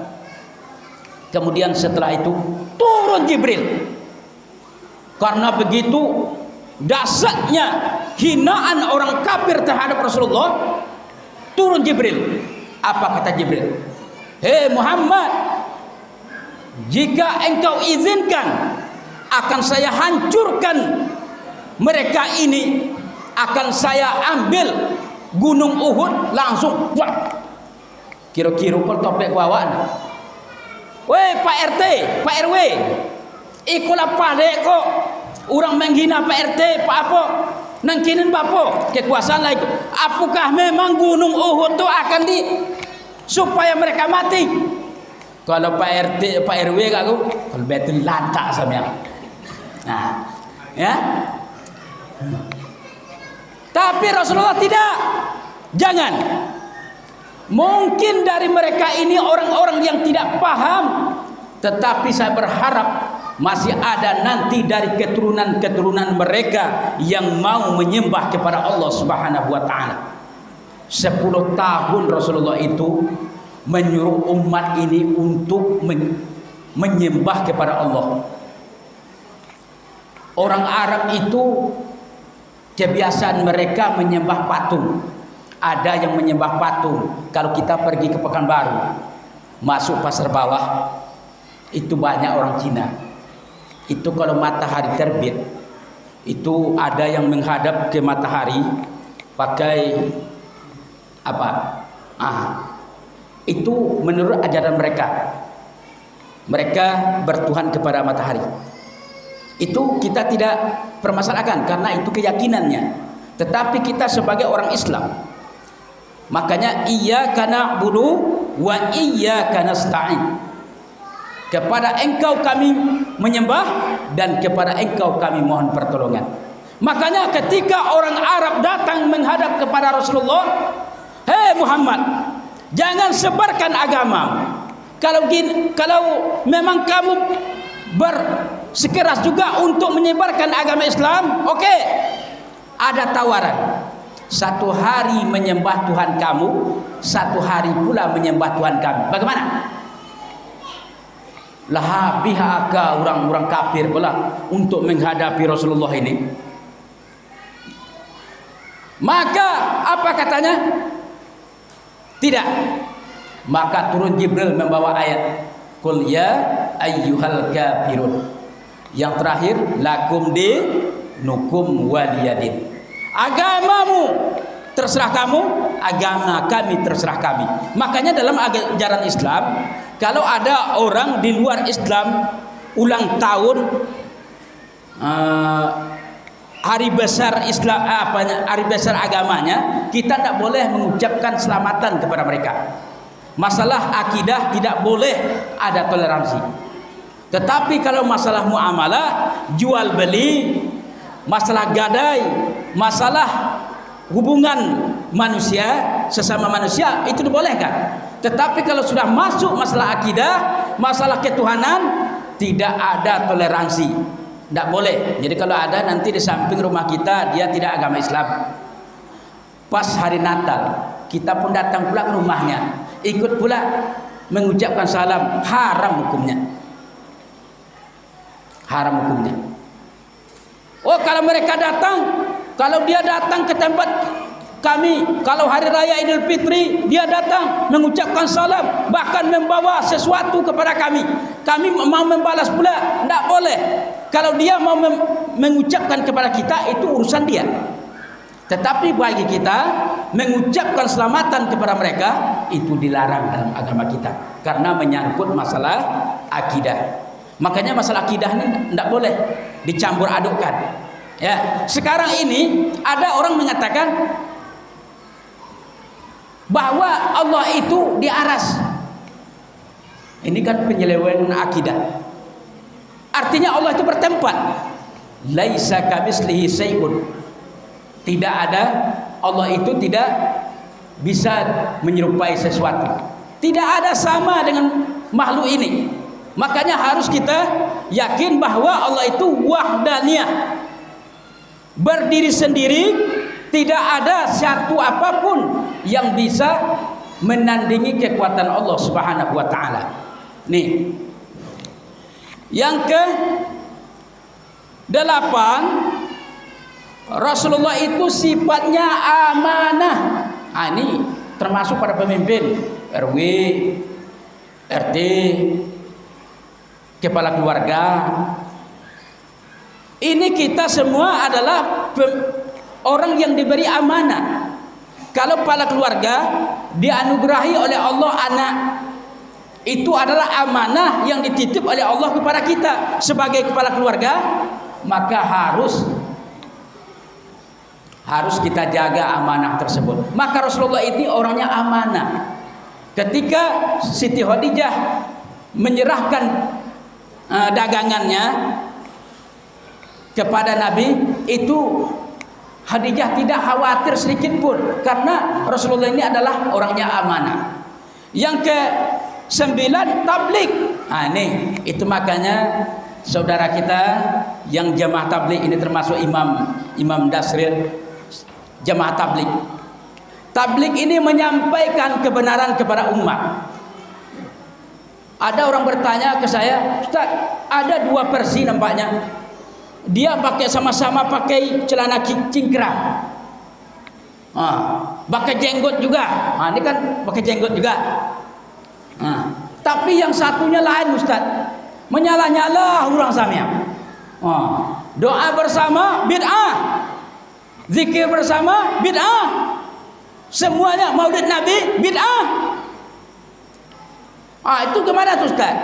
Kemudian setelah itu turun Jibril. Karena begitu dahsyatnya hinaan orang kafir terhadap Rasulullah, turun Jibril. Apa kata Jibril? Hei Muhammad, jika engkau izinkan, akan saya hancurkan mereka ini, akan saya ambil gunung Uhud langsung. Wah, kira-kira kau topek wawan. Weh Pak RT, Pak RW, ikulah padek kok. Orang menghina Pak RT, Pak apa? Nangkinin bapo kekuasaan lagi. Apakah memang gunung Uhud itu akan supaya mereka mati? Kalau Pak RT, Pak RW aku, kalau betul lantak sama. Nah, ya. Tapi Rasulullah tidak. Jangan. Mungkin dari mereka ini orang-orang yang tidak paham, tetapi saya berharap masih ada nanti dari keturunan-keturunan mereka yang mau menyembah kepada Allah Subhanahu wa taala. 10 tahun Rasulullah itu menyuruh umat ini untuk menyembah kepada Allah. Orang Arab itu kebiasaan mereka menyembah patung. Ada yang menyembah patung. Kalau kita pergi ke Pekanbaru, masuk pasar bawah, itu banyak orang Cina. Itu kalau matahari terbit, itu ada yang menghadap ke matahari pakai apa? Itu menurut ajaran mereka. Mereka bertuhan kepada matahari. Itu kita tidak permasalahkan karena itu keyakinannya. Tetapi kita sebagai orang Islam, makanya iyyaka na'budu wa iyyaka nasta'in. Kepada engkau kami menyembah dan kepada engkau kami mohon pertolongan. Makanya ketika orang Arab datang menghadap kepada Rasulullah, hei Muhammad, jangan sebarkan agama. Kalau memang kamu bersikeras juga untuk menyebarkan agama Islam, oke. Ada tawaran. 1 hari menyembah Tuhan kamu, 1 hari pula menyembah Tuhan kami. Bagaimana? Lah pihaka orang-orang kafir pula untuk menghadapi Rasulullah ini. Maka apa katanya? Tidak. Maka turun Jibril membawa ayat Qul ya ayyuhal kafirun. Yang terakhir lakum dinukum waliyadin. Agamamu terserah kamu, agama kami terserah kami. Makanya dalam ajaran Islam, kalau ada orang di luar Islam ulang tahun hari besar Islam, hari besar agamanya, kita tidak boleh mengucapkan selamatan kepada mereka. Masalah akidah tidak boleh ada toleransi. Tetapi kalau masalah muamalah, jual beli, masalah gadai, masalah hubungan manusia sesama manusia, itu dibolehkan. Tetapi kalau sudah masuk masalah akidah, masalah ketuhanan, tidak ada toleransi, tidak boleh. Jadi kalau ada nanti di samping rumah kita dia tidak agama Islam, pas hari Natal kita pun datang pula ke rumahnya, ikut pula mengucapkan salam, haram hukumnya. Haram hukumnya. Oh, kalau mereka datang, kalau dia datang ke tempat kami, kalau hari raya Idul Fitri dia datang mengucapkan salam, bahkan membawa sesuatu kepada kami, kami mau membalas pula, tidak boleh. Kalau dia mau mengucapkan kepada kita, itu urusan dia. Tetapi bagi kita mengucapkan selamatan kepada mereka, itu dilarang dalam agama kita karena menyangkut masalah akidah. Makanya masalah akidah ini tidak boleh dicampur adukkan. Ya, sekarang ini ada orang mengatakan bahwa Allah itu di aras. Ini kan penyelewengan akidah. Artinya Allah itu bertempat. Laisa kamitslihi syai'un. Tidak ada, Allah itu tidak bisa menyerupai sesuatu. Tidak ada sama dengan makhluk ini. Makanya harus kita yakin bahwa Allah itu wahdaniyah, berdiri sendiri, tidak ada satu apapun yang bisa menandingi kekuatan Allah Subhanahu wa taala. Nih. Yang ke-8, Rasulullah itu sifatnya amanah. Ini termasuk pada pemimpin RW, RT, kepala keluarga. Ini kita semua adalah orang yang diberi amanah. Kalau kepala keluarga dianugerahi oleh Allah anak, itu adalah amanah yang dititip oleh Allah kepada kita sebagai kepala keluarga, maka harus kita jaga amanah tersebut. Maka Rasulullah ini orangnya amanah. Ketika Siti Khadijah menyerahkan dagangannya kepada Nabi, itu Khadijah tidak khawatir sedikit pun, karena Rasulullah ini adalah orangnya amanah. Yang ke-9, tabligh. Ini itu makanya saudara kita yang jamaah tabligh ini termasuk Imam Dasril jamaah tabligh. Tabligh ini menyampaikan kebenaran kepada umat. Ada orang bertanya ke saya, Ustaz, ada 2 versi nampaknya. Dia pakai sama-sama pakai celana cingkrang, pakai jenggot juga. Ini kan pakai jenggot juga. Tapi yang satunya lain, Ustaz, menyalah-nyalah orang samia. Doa bersama bid'ah, zikir bersama bid'ah, semuanya maulid Nabi bid'ah. Itu gimana tuh, Ustaz?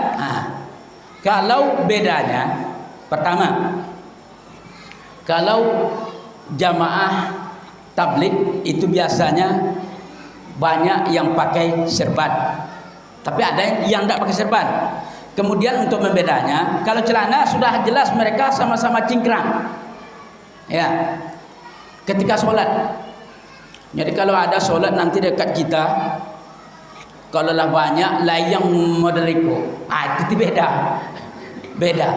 Kalau bedanya, pertama, kalau jamaah tabligh itu biasanya banyak yang pakai serban, tapi ada yang tidak pakai serban. Kemudian untuk membedanya, kalau celana sudah jelas mereka sama-sama cingkrang, ya, ketika sholat. Jadi kalau ada sholat nanti dekat kita, kalau lah banyak layang moderiko, itu beda.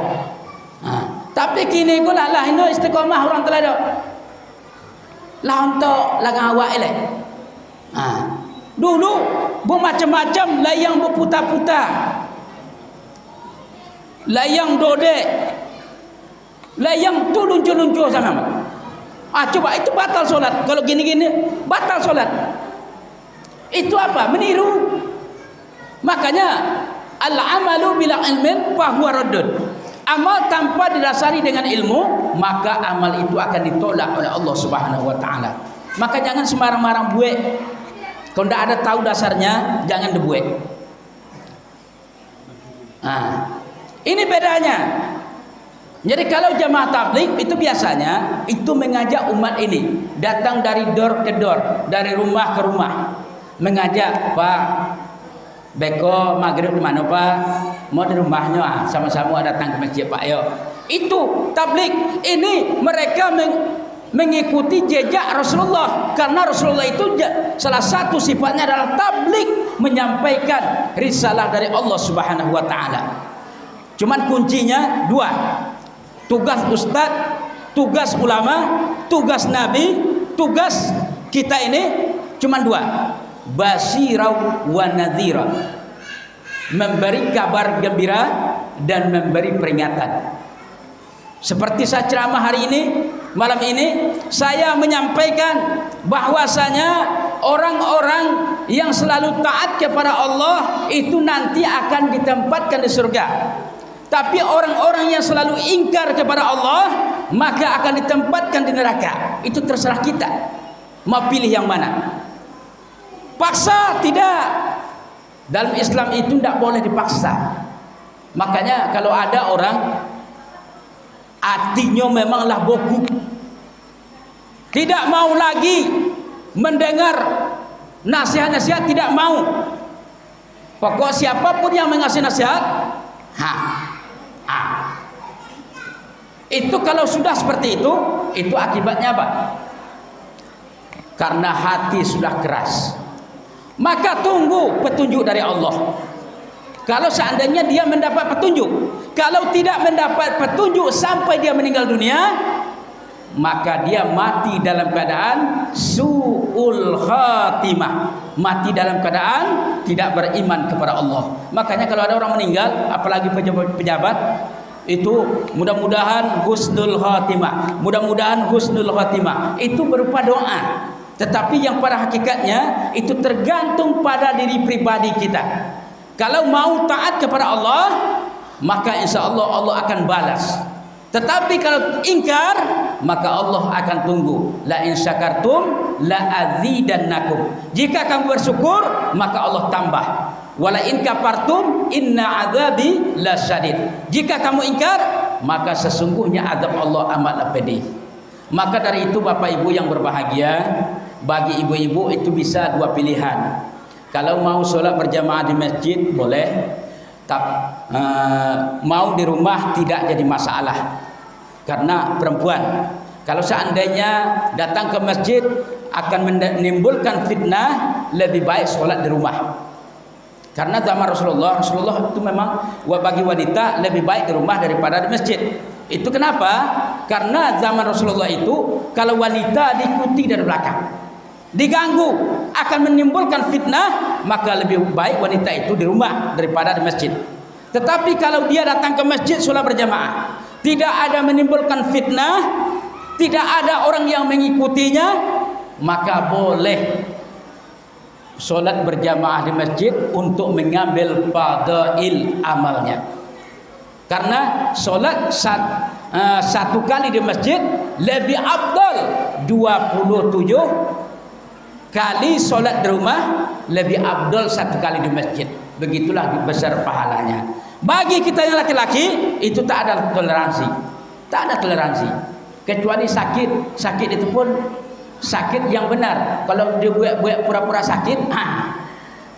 Tapi kini ko lah ino istiqomah orang telah do. Lah untuk lagang awak elek. Dulu bermacam-macam layang berputar-putar, layang dodek, layang tu luncur-luncur sama. Coba itu batal solat. Kalau gini-gini batal solat. Itu apa? Meniru. Makanya al-amalu bila ilmin fahuwa raddun. Amal tanpa didasari dengan ilmu, maka amal itu akan ditolak oleh Allah Subhanahu wa taala. Maka jangan sembarang-barang buek. Kalau tidak ada tahu dasarnya, jangan dibuek. Ini bedanya. Jadi kalau jamaah tabligh itu biasanya itu mengajak umat ini datang dari door ke door, dari rumah ke rumah, mengajak, Pak, beko maghrib di mana, Pak? Mau di rumahnya, sama-sama datang ke masjid, Pak, yuk. Itu tabligh. Ini mereka mengikuti jejak Rasulullah, karena Rasulullah itu salah satu sifatnya adalah tabligh, menyampaikan risalah dari Allah Subhanahu wa taala. Cuman kuncinya 2. Tugas ustaz, tugas ulama, tugas nabi, tugas kita ini cuman 2. Basirau wa nadhira. Memberi kabar gembira dan memberi peringatan. Seperti saya ceramah hari ini, malam ini saya menyampaikan bahwasanya orang-orang yang selalu taat kepada Allah itu nanti akan ditempatkan di surga. Tapi orang-orang yang selalu ingkar kepada Allah maka akan ditempatkan di neraka. Itu terserah kita mau pilih yang mana. Paksa tidak. Dalam Islam itu tidak boleh dipaksa. Makanya kalau ada orang hatinya memanglah boku, tidak mau lagi mendengar nasihat-nasihat, tidak mau. Pokok siapapun yang mengasih nasihat, itu kalau sudah seperti itu akibatnya apa? Karena hati sudah keras. Maka tunggu petunjuk dari Allah. Kalau seandainya dia mendapat petunjuk, kalau tidak mendapat petunjuk sampai dia meninggal dunia, maka dia mati dalam keadaan su'ul khatimah, mati dalam keadaan tidak beriman kepada Allah. Makanya kalau ada orang meninggal, apalagi pejabat, itu mudah-mudahan husnul khatimah, mudah-mudahan husnul khatimah, itu berupa doa. Tetapi yang pada hakikatnya itu tergantung pada diri pribadi kita. Kalau mau taat kepada Allah, maka insya Allah Allah akan balas. Tetapi kalau ingkar, maka Allah akan tunggu. La in syakartum la azidannakum. Jika kamu bersyukur, maka Allah tambah. Wala in kafartum inna adzabi lasyadid. Jika kamu ingkar, maka sesungguhnya azab Allah amatlah pedih. Maka dari itu Bapak Ibu yang berbahagia, bagi ibu-ibu itu bisa dua pilihan. Kalau mau sholat berjamaah di masjid boleh, mau di rumah tidak jadi masalah. Karena perempuan, kalau seandainya datang ke masjid akan menimbulkan fitnah, lebih baik sholat di rumah. Karena zaman Rasulullah itu memang bagi wanita lebih baik di rumah daripada di masjid. Itu kenapa? Karena zaman Rasulullah itu kalau wanita diikuti dari belakang, diganggu, akan menimbulkan fitnah, maka lebih baik wanita itu di rumah daripada di masjid. Tetapi kalau dia datang ke masjid sholat berjamaah, tidak ada menimbulkan fitnah, tidak ada orang yang mengikutinya, maka boleh sholat berjamaah di masjid untuk mengambil fadail amalnya. Karena sholat satu kali di masjid lebih afdal 27 kali sholat di rumah, lebih afdal satu kali di masjid. Begitulah besar pahalanya. Bagi kita yang laki-laki itu tak ada toleransi, tak ada toleransi. Kecuali sakit itu pun sakit yang benar. Kalau dia buat pura-pura sakit,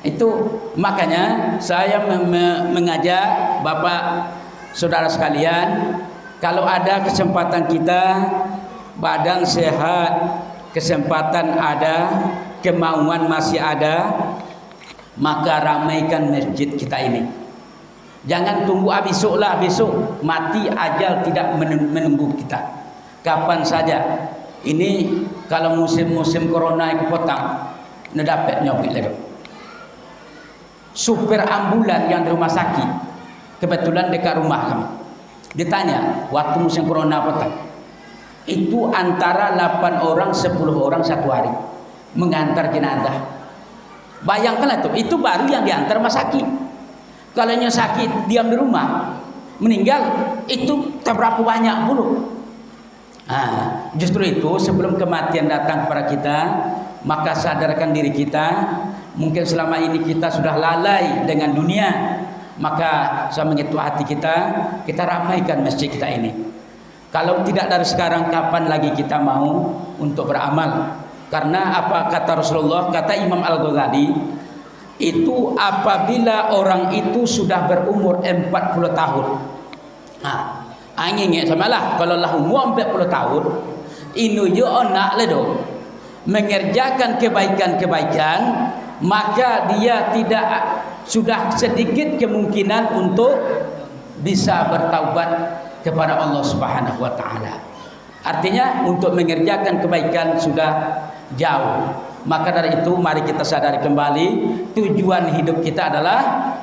itu makanya saya mengajak Bapak saudara sekalian, kalau ada kesempatan kita, badan sehat, kesempatan ada, kemauan masih ada, maka ramaikan masjid kita ini. Jangan tunggu besok mati ajal tidak menunggu kita. Kapan saja. Ini kalau musim corona itu potang, dapat nyobit lagi. Supir ambulan yang di rumah sakit, kebetulan dekat rumah kami, ditanya waktu musim corona potang, itu antara 8 orang 10 orang satu hari mengantar jenazah. Bayangkanlah itu baru yang diantar rumah sakit. Kalau yang sakit diam di rumah, meninggal itu tak berapa banyak dulu. Justru itu sebelum kematian datang kepada kita, maka sadarkan diri kita. Mungkin selama ini kita sudah lalai dengan dunia, maka saya mengetuk hati kita ramaikan masjid kita ini. Kalau tidak dari sekarang, kapan lagi kita mau untuk beramal? Karena apa kata Rasulullah, kata Imam Al-Ghazali, itu apabila orang itu sudah berumur 40 tahun. Angin samalah kalau lah umur 40 tahun, inu yo nak ledo mengerjakan kebaikan-kebaikan, maka dia tidak sudah sedikit kemungkinan untuk bisa bertaubat kepada Allah Subhanahu wa taala. Artinya untuk mengerjakan kebaikan sudah jauh. Maka dari itu mari kita sadari kembali, tujuan hidup kita adalah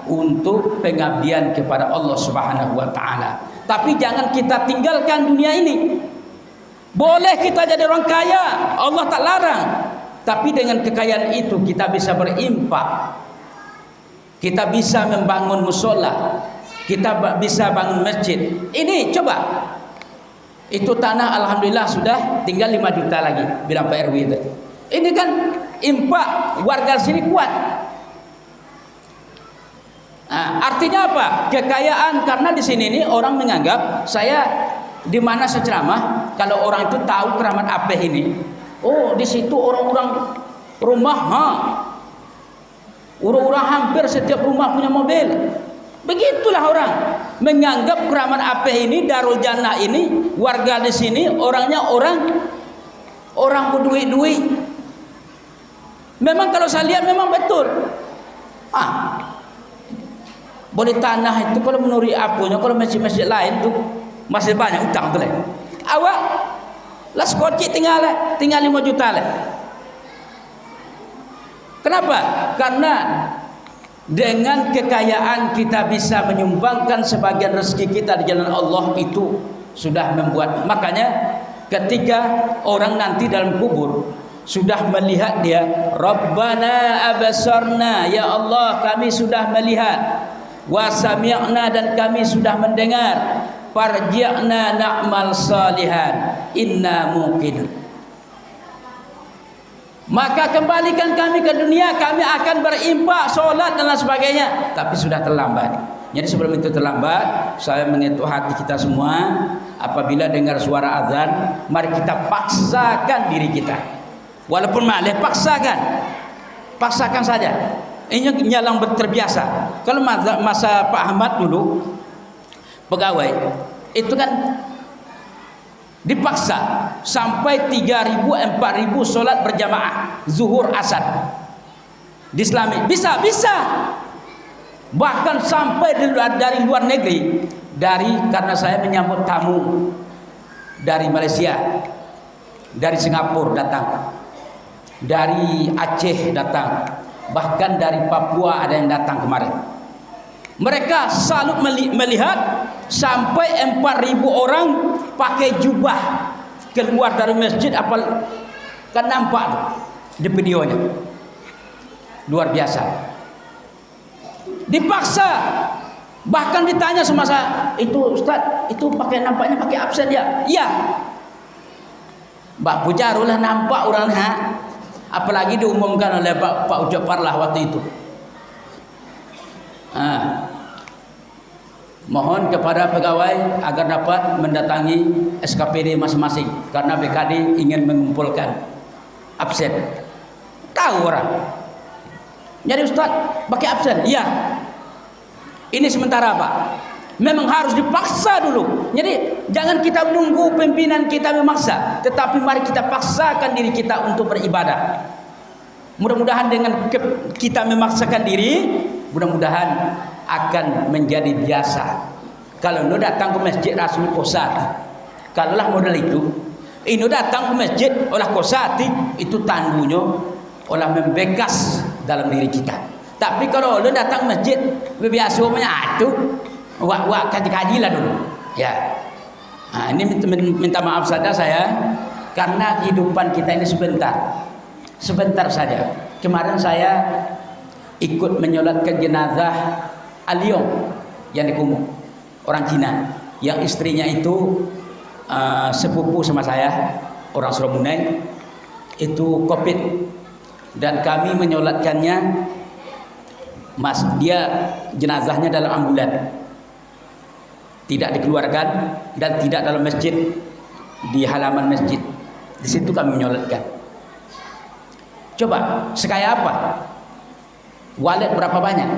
untuk pengabdian kepada Allah Subhanahu wa taala. Tapi jangan kita tinggalkan dunia ini. Boleh kita jadi orang kaya, Allah tak larang. Tapi dengan kekayaan itu kita bisa berimpak. Kita bisa membangun musola, kita bisa bangun masjid. Ini coba. Itu tanah alhamdulillah sudah tinggal 5 juta lagi bilang Pak RW itu. Ini kan impak warga sini kuat. Artinya apa? Kekayaan, karena di sini ini orang menganggap saya di mana seceramah, kalau orang itu tahu keramat apa ini. Oh, di situ orang-orang rumah, orang-orang hampir setiap rumah punya mobil. Begitulah orang menganggap keramat apa ini, Darul Jannah ini, warga di sini orangnya orang berduit-duit. Memang kalau saya lihat memang betul. Boleh tanah itu kalau menurut apunya, kalau masjid-masjid lain tuh masih banyak utang tuh lah. Awak Las kocik tinggal 5 juta lah. Kenapa? Karena dengan kekayaan kita bisa menyumbangkan sebagian rezeki kita di jalan Allah, itu sudah membuat. Makanya ketika orang nanti dalam kubur sudah melihat dia, Rabbana abasarna, ya Allah kami sudah melihat, wa sami'na dan kami sudah mendengar, farji'na na'mal salihan inna muqinun. Maka kembalikan kami ke dunia, kami akan berimpak, sholat dan lain sebagainya. Tapi sudah terlambat. Jadi sebelum itu terlambat, saya mengetuk hati kita semua, apabila dengar suara azan, mari kita paksakan diri kita. Walaupun malah paksakan saja. Ini yang terbiasa. Kalau masa Pak Ahmad dulu pegawai, itu kan dipaksa sampai 3.000 4.000 solat berjamaah zuhur asar di Islami, bisa bahkan sampai dari luar negeri, karena saya menyambut tamu dari Malaysia, dari Singapura datang, dari Aceh datang, bahkan dari Papua ada yang datang kemarin. Mereka selalu melihat sampai 4.000 orang pakai jubah keluar dari masjid, apa kan nampak di videonya, luar biasa. Dipaksa, bahkan ditanya sama saya, itu Ustaz, itu nampaknya pakai absen ya? Iya. Mbak Pujarulah nampak orang apalagi diumumkan oleh Pak Ucap Parlah waktu itu. Mohon kepada pegawai agar dapat mendatangi SKPD masing-masing, karena BKD ingin mengumpulkan absen. Tahu orang. Jadi Ustaz pakai absen? Iya. Ini sementara Pak. Memang harus dipaksa dulu. Jadi jangan kita menunggu pimpinan kita memaksa, tetapi mari kita paksakan diri kita untuk beribadah. Mudah-mudahan dengan kita memaksakan diri, mudah-mudahan akan menjadi biasa. Kalau lo datang ke masjid rasmi kosati, kalaulah model itu, ini datang ke masjid olah kosati, itu tandunya olah membekas dalam diri kita. Tapi kalau lo datang ke masjid biasa itu wak kaji-kaji lah dulu ya. Nah, ini minta maaf saja saya, karena kehidupan kita ini sebentar saja. Kemarin saya ikut menyolatkan jenazah Aliong yang di Kumuh, orang Cina, yang istrinya itu sepupu sama saya, orang Surumunai, itu COVID, dan kami menyolatkannya. Dia jenazahnya dalam ambulan, tidak dikeluarkan dan tidak dalam masjid, di halaman masjid. Di situ kami menyolatkan. Coba sekaya apa? Walet berapa banyak?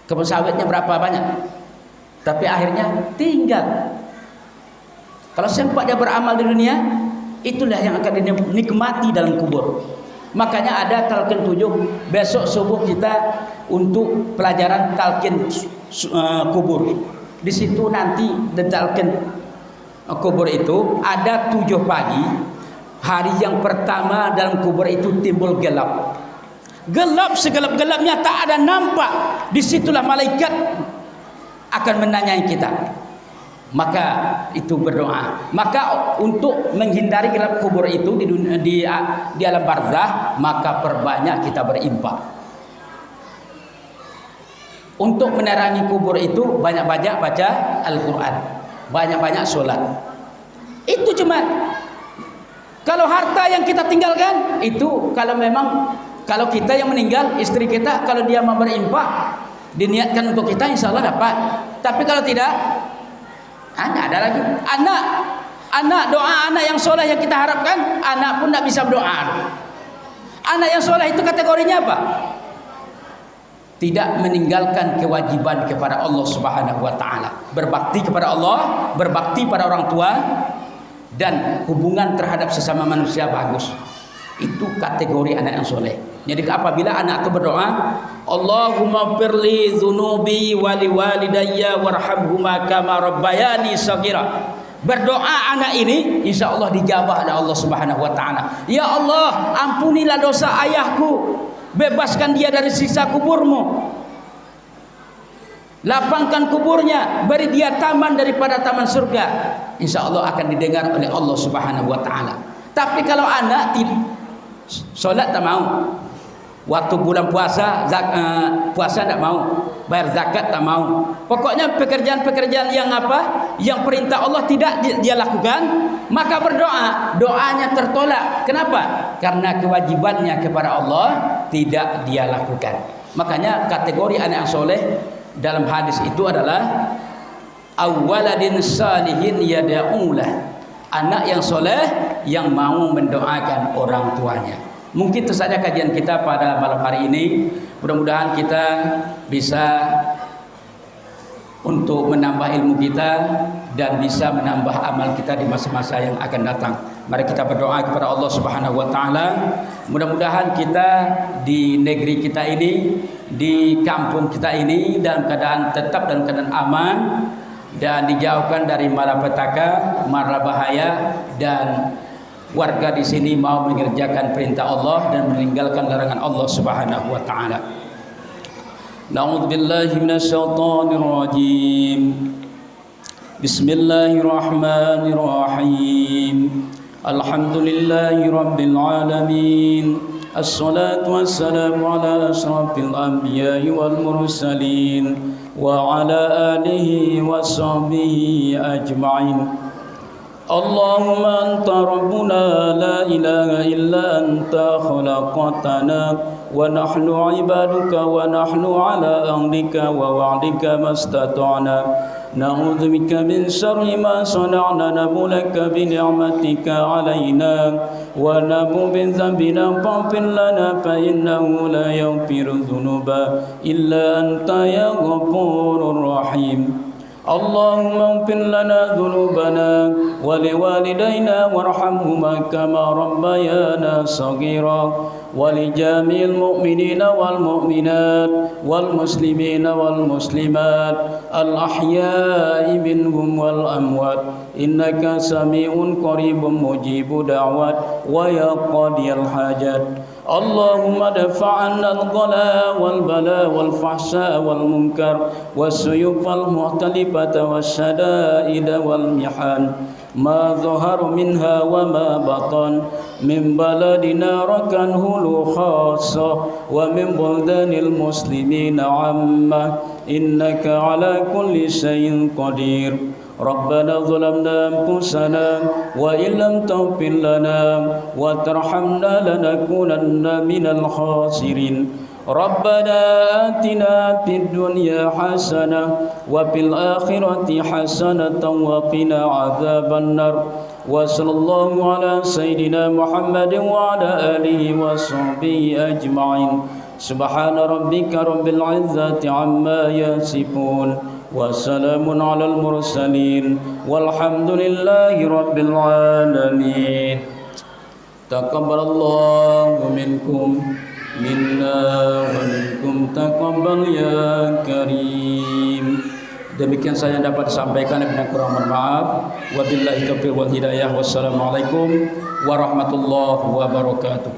Kebun sawitnya berapa banyak? Tapi akhirnya tinggal. Kalau sempat dia beramal di dunia, itulah yang akan dinikmati dalam kubur. Makanya ada talqin 7 besok subuh kita untuk pelajaran talqin kubur. Di situ nanti di talqin kubur itu ada 7 pagi. Hari yang pertama dalam kubur itu timbul gelap. Gelap segelap-gelapnya, tak ada nampak. Disitulah malaikat akan menanyai kita. Maka itu berdoa. Maka untuk menghindari gelap kubur itu di alam barzah, maka perbanyak kita berimpak. Untuk menerangi kubur itu banyak-banyak baca Al-Quran, banyak-banyak sholat. Itu cuma. Kalau harta yang kita tinggalkan itu, kalau kita yang meninggal, istri kita kalau dia mau berimpak, diniatkan untuk kita, insya Allah dapat. Tapi kalau tidak, ada lagi anak doa anak yang soleh yang kita harapkan, anak pun tidak bisa berdoa. Anak yang soleh itu kategorinya apa? Tidak meninggalkan kewajiban kepada Allah Subhanahu wa taala, berbakti kepada Allah, berbakti pada orang tua, dan hubungan terhadap sesama manusia bagus. Itu kategori anak yang soleh. Jadi apabila anak itu berdoa, Allahumma firli dzunubi wali walidayya warhamhuma kama rabbayani shaghira, Berdoa anak ini insya Allah dijabah oleh Allah Subhanahu wa taala. Ya Allah, ampunilah dosa ayahku, bebaskan dia dari siksa kuburmu, lapangkan kuburnya, beri dia taman daripada taman surga. Insya Allah akan didengar oleh Allah Subhanahu wa taala. Tapi kalau anak sholat tak mau, waktu bulan puasa puasa tak mau, bayar zakat tak mau, pokoknya pekerjaan-pekerjaan yang apa, yang perintah Allah tidak dia lakukan, maka berdoa, doanya tertolak. Kenapa? Karena kewajibannya kepada Allah tidak dia lakukan. Makanya kategori anak yang soleh dalam hadis itu adalah awwaladin salihin yada'ulah, anak yang soleh yang mau mendoakan orang tuanya. Mungkin itu saja kajian kita pada malam hari ini. Mudah-mudahan kita bisa untuk menambah ilmu kita dan bisa menambah amal kita di masa-masa yang akan datang. Mari kita berdoa kepada Allah Subhanahu wa taala. Mudah-mudahan kita di negeri kita ini, di kampung kita ini dalam keadaan tetap dalam keadaan aman dan dijauhkan dari malapetaka, mara bahaya, dan warga di sini mau mengerjakan perintah Allah dan meninggalkan larangan Allah Subhanahu wa taala. Na'udzubillahi minasyaitonir rajim. Bismillahirrahmanirrahim. Alhamdulillahi rabbil alamin. Assalatu wassalamu ala asyrafil anbiya'i wal mursalin wa ala alihi wa sahbihi ajma'in. Allahumma anta rabbuna la ilaha illa anta khalaqtana wa nahnu ibaduka wa nahnu ala amrika wa wa'dika mastata'na na'udzu bika min syarri ma sana'na nabulaka bi ni'matika alaina wa nabu bi dzambina faghfir lana fa innahu la yaghfiru dzunuba illa anta ya ghafurur rahim. Allahumma ighfir lana dhunubana wa liwalidayna warhamhuma kama rabbayana shaghira wa li jami'il mu'minina wal mu'minat wal muslimina wal muslimat al ahya'i minhum wal amwat innaka sami'un qaribun mujibu da'wat wa yaqdiyal hajat. Allahumma dafa'anna al-ghala wal-bala wal-fahsha wal-munkar was-suyuf wal-muhtalifata was-shada'ida wal-mihan ma zahara minha wa ma batan min baladina rakan hulu khassa wa min buldanil muslimina amma innaka ala kulli shay'in qadir. ربنا ظلمنا أنفسنا وإن لم تغفر لنا وترحمنا لنكونن من الخاسرين. ربنا آتنا في الدنيا حسنة وفي الآخرة حسنة وقنا عذاب النار. وصلى الله على سيدنا محمد وعلى آله وصحبه أجمعين. سبحان ربك رب العزة عما يصفون وسلام على المرسلين والحمد لله رب العالمين. تقبل الله منكم منا ومنكم تقبل يا كريم. Demikian saya dapat sampaikan, dengan kurang mohon maaf. Wabillahi taufiq wal hidayah. Wassalamualaikum warahmatullahi wabarakatuh.